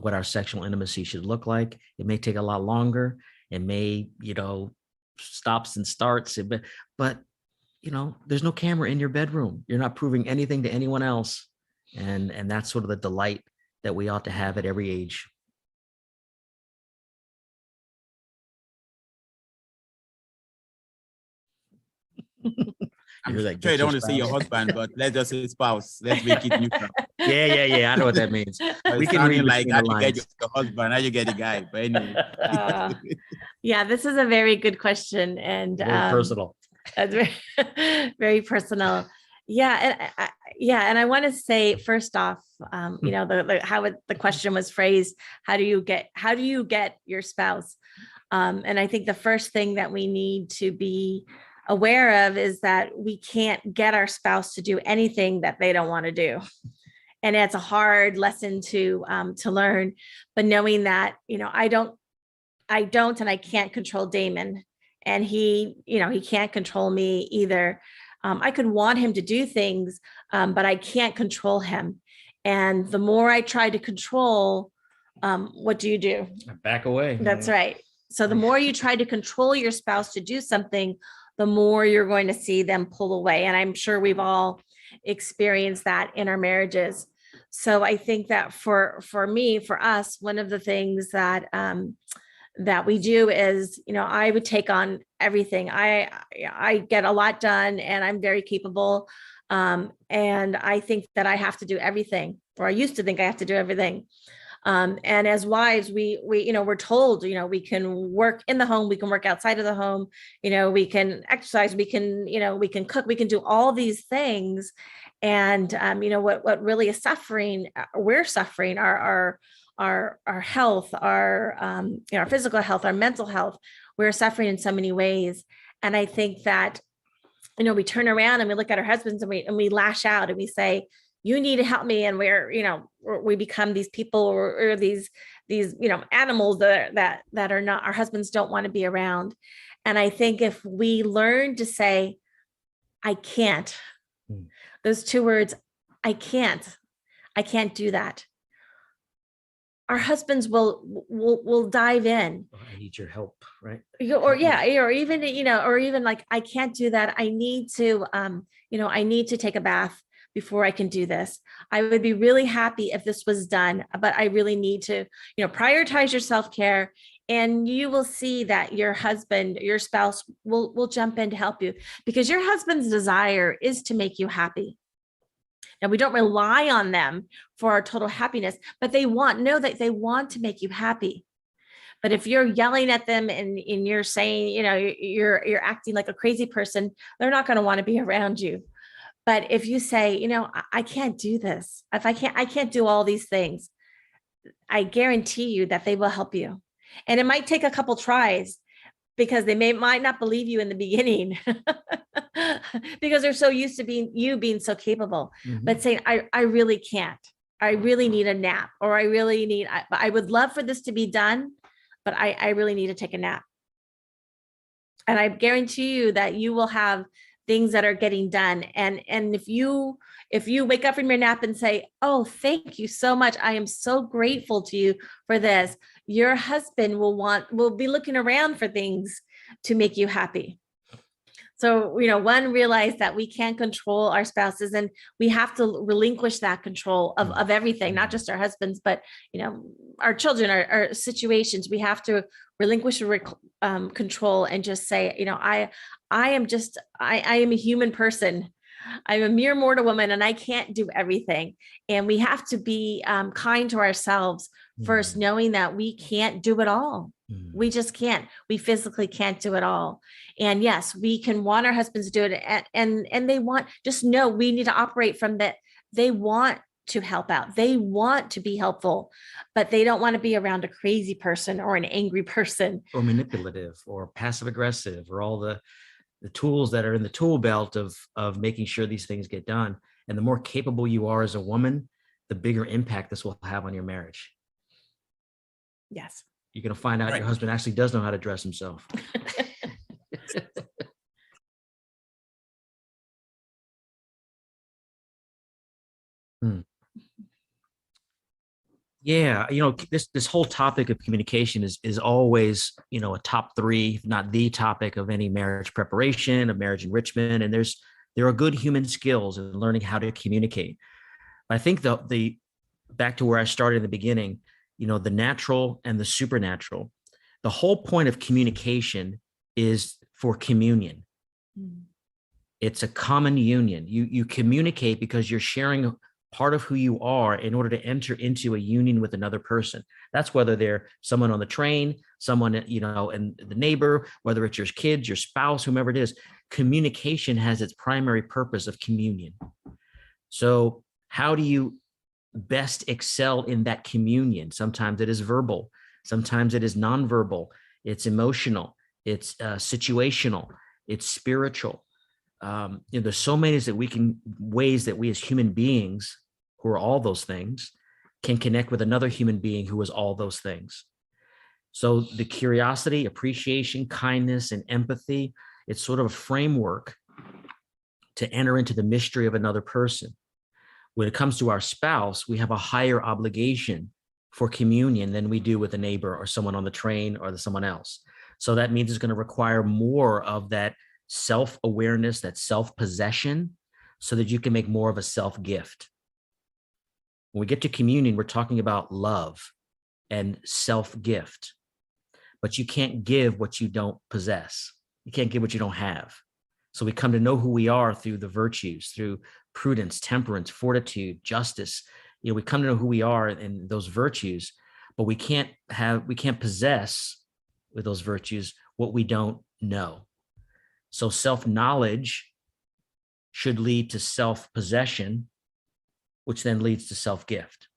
what our sexual intimacy should look like. It may take a lot longer. It may, stops and starts, but there's no camera in your bedroom. You're not proving anything to anyone else. And that's sort of the delight that we ought to have at every age. I'm sure I don't want to say your husband, but let's just say spouse. Let's make it neutral. Yeah. I know what that means. We can read like how you get your husband, how you get a guy. But anyway. Yeah, this is a very good question, and very personal. Very, very personal. Yeah, and I want to say first off, how the question was phrased. How do you get your spouse? And I think the first thing that we need to be aware of is that we can't get our spouse to do anything that they don't want to do. And it's a hard lesson to learn, but knowing that, I don't, and I can't control Damon, and he can't control me either. I could want him to do things, but I can't control him. And the more I try to control, what do? Back away. That's right. So the more you try to control your spouse to do something, the more you're going to see them pull away. And I'm sure we've all experience that in our marriages. So I think that for me, for us, one of the things that that we do is, I would take on everything. I get a lot done, and I'm very capable. And I think that I have to do everything, or I used to think I have to do everything. And as wives, we're told, we can work in the home, we can work outside of the home, we can exercise, we can cook, we can do all these things. And, what really is suffering, we're suffering our health, our physical health, our mental health. We're suffering in so many ways. And I think that, we turn around and we look at our husbands and we lash out and we say, you need to help me. And we become these people or these animals that are not, our husbands don't want to be around. And I think if we learn to say, I can't, those two words, I can't do that, our husbands will dive in. I need your help, right? Or even like, I can't do that. I need to, I need to take a bath before I can do this. I would be really happy if this was done, but I really need to, prioritize your self-care, and you will see that your husband, your spouse will jump in to help you, because your husband's desire is to make you happy. Now, we don't rely on them for our total happiness, but know that they want to make you happy. But if you're yelling at them and you're saying, you're acting like a crazy person, they're not going to want to be around you. But if you say, I can't do this, I can't do all these things, I guarantee you that they will help you. And it might take a couple tries, because they might not believe you in the beginning because they're so used to being so capable. Mm-hmm. But saying, I really can't, I really need a nap, or I would love for this to be done, but I really need to take a nap. And I guarantee you that you will have things that are getting done. And if you wake up from your nap and say, oh, thank you so much, I am so grateful to you for this, your husband will be looking around for things to make you happy. So, one, realize that we can't control our spouses, and we have to relinquish that control of everything, not just our husbands, but, our children, our situations. We have to relinquish control and just say, I am a human person. I'm a mere mortal woman, and I can't do everything. And we have to be kind to ourselves first, knowing that we can't do it all. We just can't. We physically can't do it all. And yes, we can want our husbands to do it, and they want. Just know we need to operate from that. They want to help out. They want to be helpful, but they don't want to be around a crazy person or an angry person, or manipulative or passive aggressive, or all the tools that are in the tool belt of making sure these things get done. And the more capable you are as a woman, the bigger impact this will have on your marriage. Yes. You're going to find out your husband actually does know how to dress himself. Yeah, this whole topic of communication is always, a top three, if not the topic of any marriage preparation, of marriage enrichment. And there are good human skills in learning how to communicate. I think the back to where I started in the beginning, the natural and the supernatural. The whole point of communication is for communion. It's a common union. You communicate because you're sharing part of who you are in order to enter into a union with another person. That's whether they're someone on the train, someone, and the neighbor, whether it's your kids, your spouse, whomever it is. Communication has its primary purpose of communion. So how do you best excel in that communion? Sometimes it is verbal. Sometimes it is nonverbal. It's emotional. It's situational. It's spiritual. There's so many ways that we as human beings, who are all those things, can connect with another human being who is all those things. So the curiosity, appreciation, kindness, and empathy, it's sort of a framework to enter into the mystery of another person. When it comes to our spouse, we have a higher obligation for communion than we do with a neighbor or someone on the train or someone else. So that means it's going to require more of that self-awareness, that self-possession, so that you can make more of a self-gift. When we get to communion, we're talking about love and self-gift, but you can't give what you don't possess. You can't give what you don't have. So we come to know who we are through the virtues, through prudence, temperance, fortitude, justice. We come to know who we are in those virtues, but we can't possess with those virtues what we don't know. So self-knowledge should lead to self-possession, which then leads to self-gift.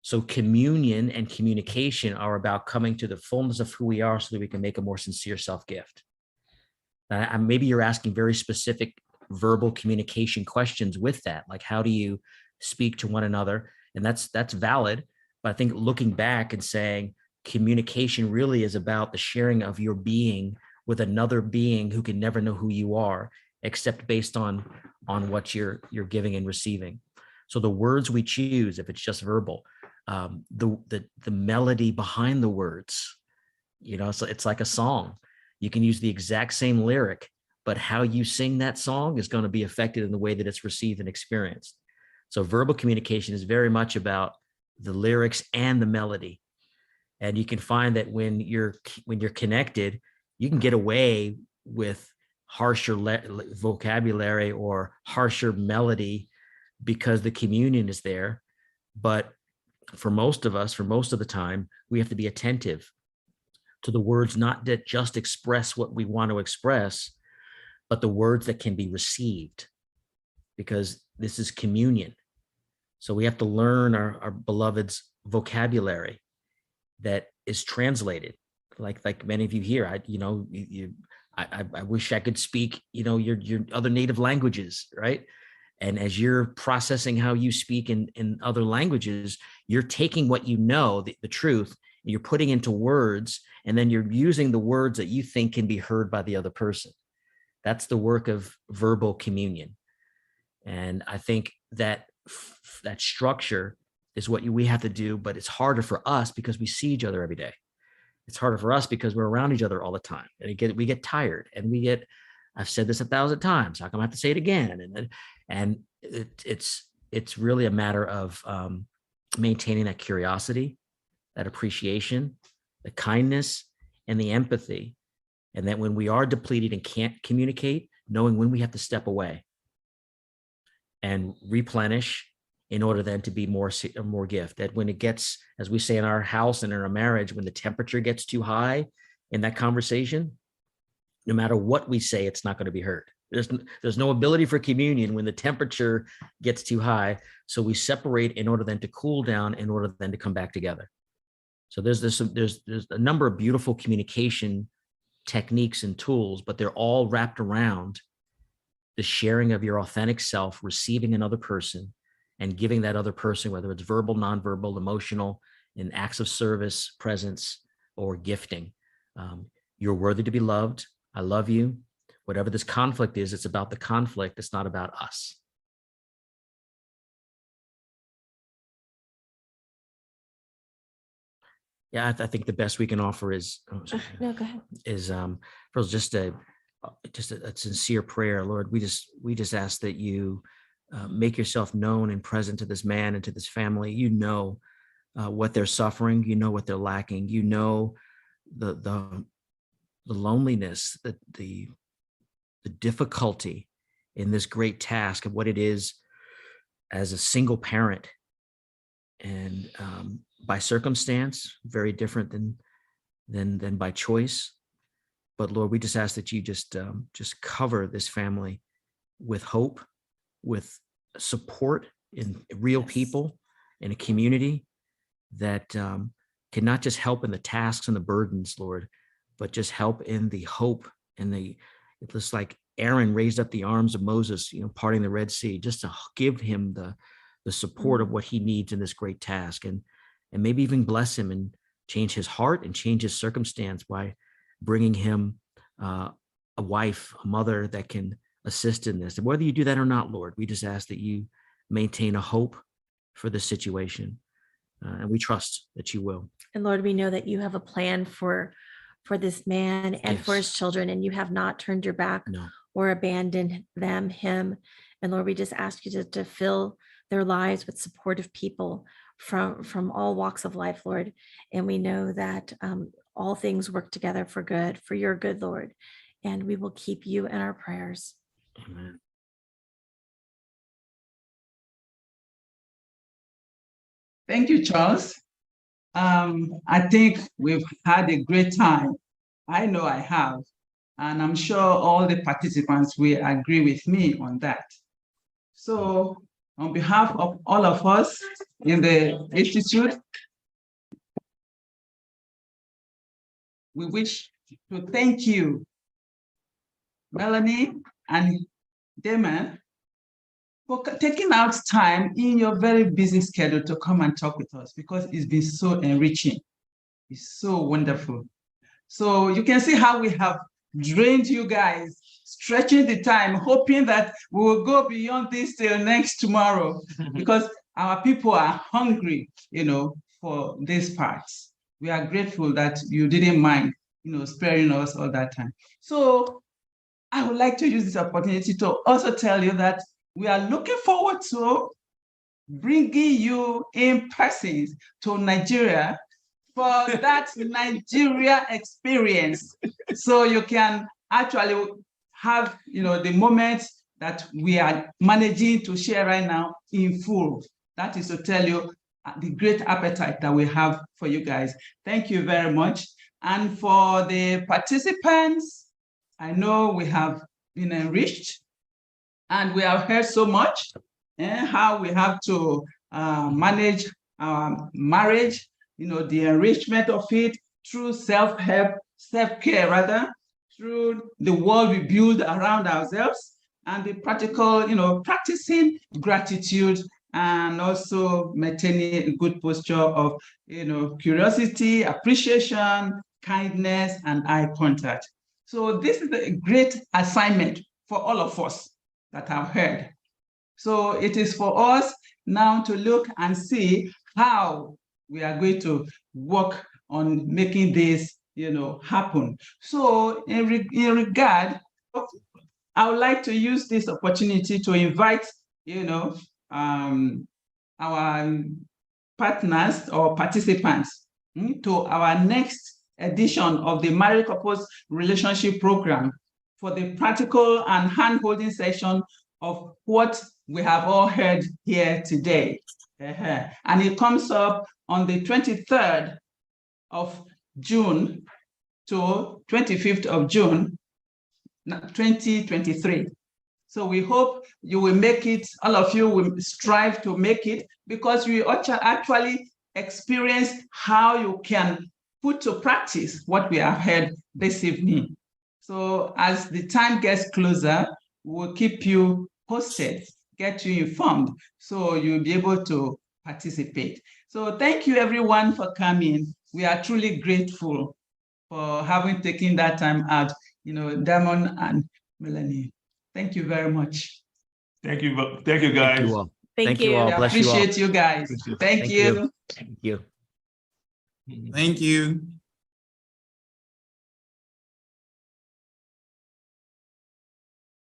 So communion and communication are about coming to the fullness of who we are so that we can make a more sincere self-gift. Maybe you're asking very specific verbal communication questions with that, like how do you speak to one another? And that's valid. But I think looking back and saying communication really is about the sharing of your being with another being who can never know who you are, except based on what you're giving and receiving. So the words we choose, if it's just verbal, the melody behind the words, so it's like a song. You can use the exact same lyric, but how you sing that song is going to be affected in the way that it's received and experienced. So verbal communication is very much about the lyrics and the melody. And you can find that when you're connected, you can get away with harsher vocabulary or harsher melody because the communion is there. But for most of us, for most of the time, we have to be attentive to the words, not that just express what we want to express, but the words that can be received, because this is communion. So we have to learn our beloved's vocabulary that is translated. Like many of you here, I wish I could speak, your other native languages, right? And as you're processing how you speak in other languages, you're taking what you know, the truth, and you're putting into words, and then you're using the words that you think can be heard by the other person. That's the work of verbal communion. And I think that structure is what we have to do, but it's harder for us because we see each other every day. It's harder for us because we're around each other all the time. And we get tired, and I've said this 1,000 times. How come I have to say it again? And it's really a matter of maintaining that curiosity, that appreciation, the kindness, and the empathy. And that when we are depleted and can't communicate, knowing when we have to step away and replenish in order then to be more gift. That when it gets, as we say in our house and in our marriage, when the temperature gets too high in that conversation, no matter what we say, it's not going to be heard. There's no ability for communion when the temperature gets too high. So we separate in order then to cool down, in order then to come back together. So there's a number of beautiful communication techniques and tools, but they're all wrapped around the sharing of your authentic self, receiving another person, and giving that other person, whether it's verbal, nonverbal, emotional, in acts of service, presence, or gifting. You're worthy to be loved. I love you. Whatever this conflict is, it's about the conflict. It's not about us. Yeah, I think the best we can offer is No, go ahead. Is first just a sincere prayer. Lord, we just ask that you make yourself known and present to this man and to this family. You know what they're suffering. You know what they're lacking. You know the loneliness, the difficulty in this great task of what it is as a single parent, and by circumstance, very different than by choice. But Lord, we just ask that you just cover this family with hope, with support in real people, in a community that can not just help in the tasks and the burdens, Lord, but just help in the hope and it's just like Aaron raised up the arms of Moses, parting the Red Sea, just to give him the support of what he needs in this great task, and maybe even bless him and change his heart and change his circumstance by bringing him a wife, a mother that can assist in this. And whether you do that or not, Lord, we just ask that you maintain a hope for this situation, and we trust that you will. And Lord, we know that you have a plan for this man and for Yes. his children, and you have not turned your back No. or abandon him. And Lord, we just ask you to fill their lives with supportive people from all walks of life, Lord. And we know that all things work together for good, for your good, Lord. And we will keep you in our prayers. Amen. Thank you, Charles. I think we've had a great time. I know I have, and I'm sure all the participants will agree with me on that. So on behalf of all of us in the Institute, we wish to thank you, Melanie and Damon, for taking out time in your very busy schedule to come and talk with us, because it's been so enriching. It's so wonderful. So you can see how we have drained you guys, stretching the time, hoping that we will go beyond this till next tomorrow, because our people are hungry, for these parts. We are grateful that you didn't mind, sparing us all that time. So I would like to use this opportunity to also tell you that we are looking forward to bringing you in person to Nigeria for that Nigeria experience. So you can actually have, the moments that we are managing to share right now in full. That is to tell you the great appetite that we have for you guys. Thank you very much. And for the participants, I know we have been enriched and we have heard so much how we have to manage our marriage, the enrichment of it through self-help, self-care rather, through the world we build around ourselves, and the practical, practicing gratitude, and also maintaining a good posture of, curiosity, appreciation, kindness, and eye contact. So this is a great assignment for all of us that have heard. So it is for us now to look and see how we are going to work on making this, happen. So in regard, I would like to use this opportunity to invite, our partners or participants to our next edition of the Married Couples Relationship Program for the practical and hand-holding session of what we have all heard here today. And it comes up on the 23rd of June to 25th of June, 2023. So we hope you will make it, all of you will strive to make it, because we actually experience how you can put to practice what we have heard this evening. So as the time gets closer, we'll keep you posted, get you informed, so you'll be able to participate. So thank you everyone for coming. We are truly grateful for having taken that time out, Damon and Melanie. Thank you very much. Thank you guys. Thank you all. Thank you. all. I Bless you all. appreciate you guys. Thank you. Thank you. Thank you.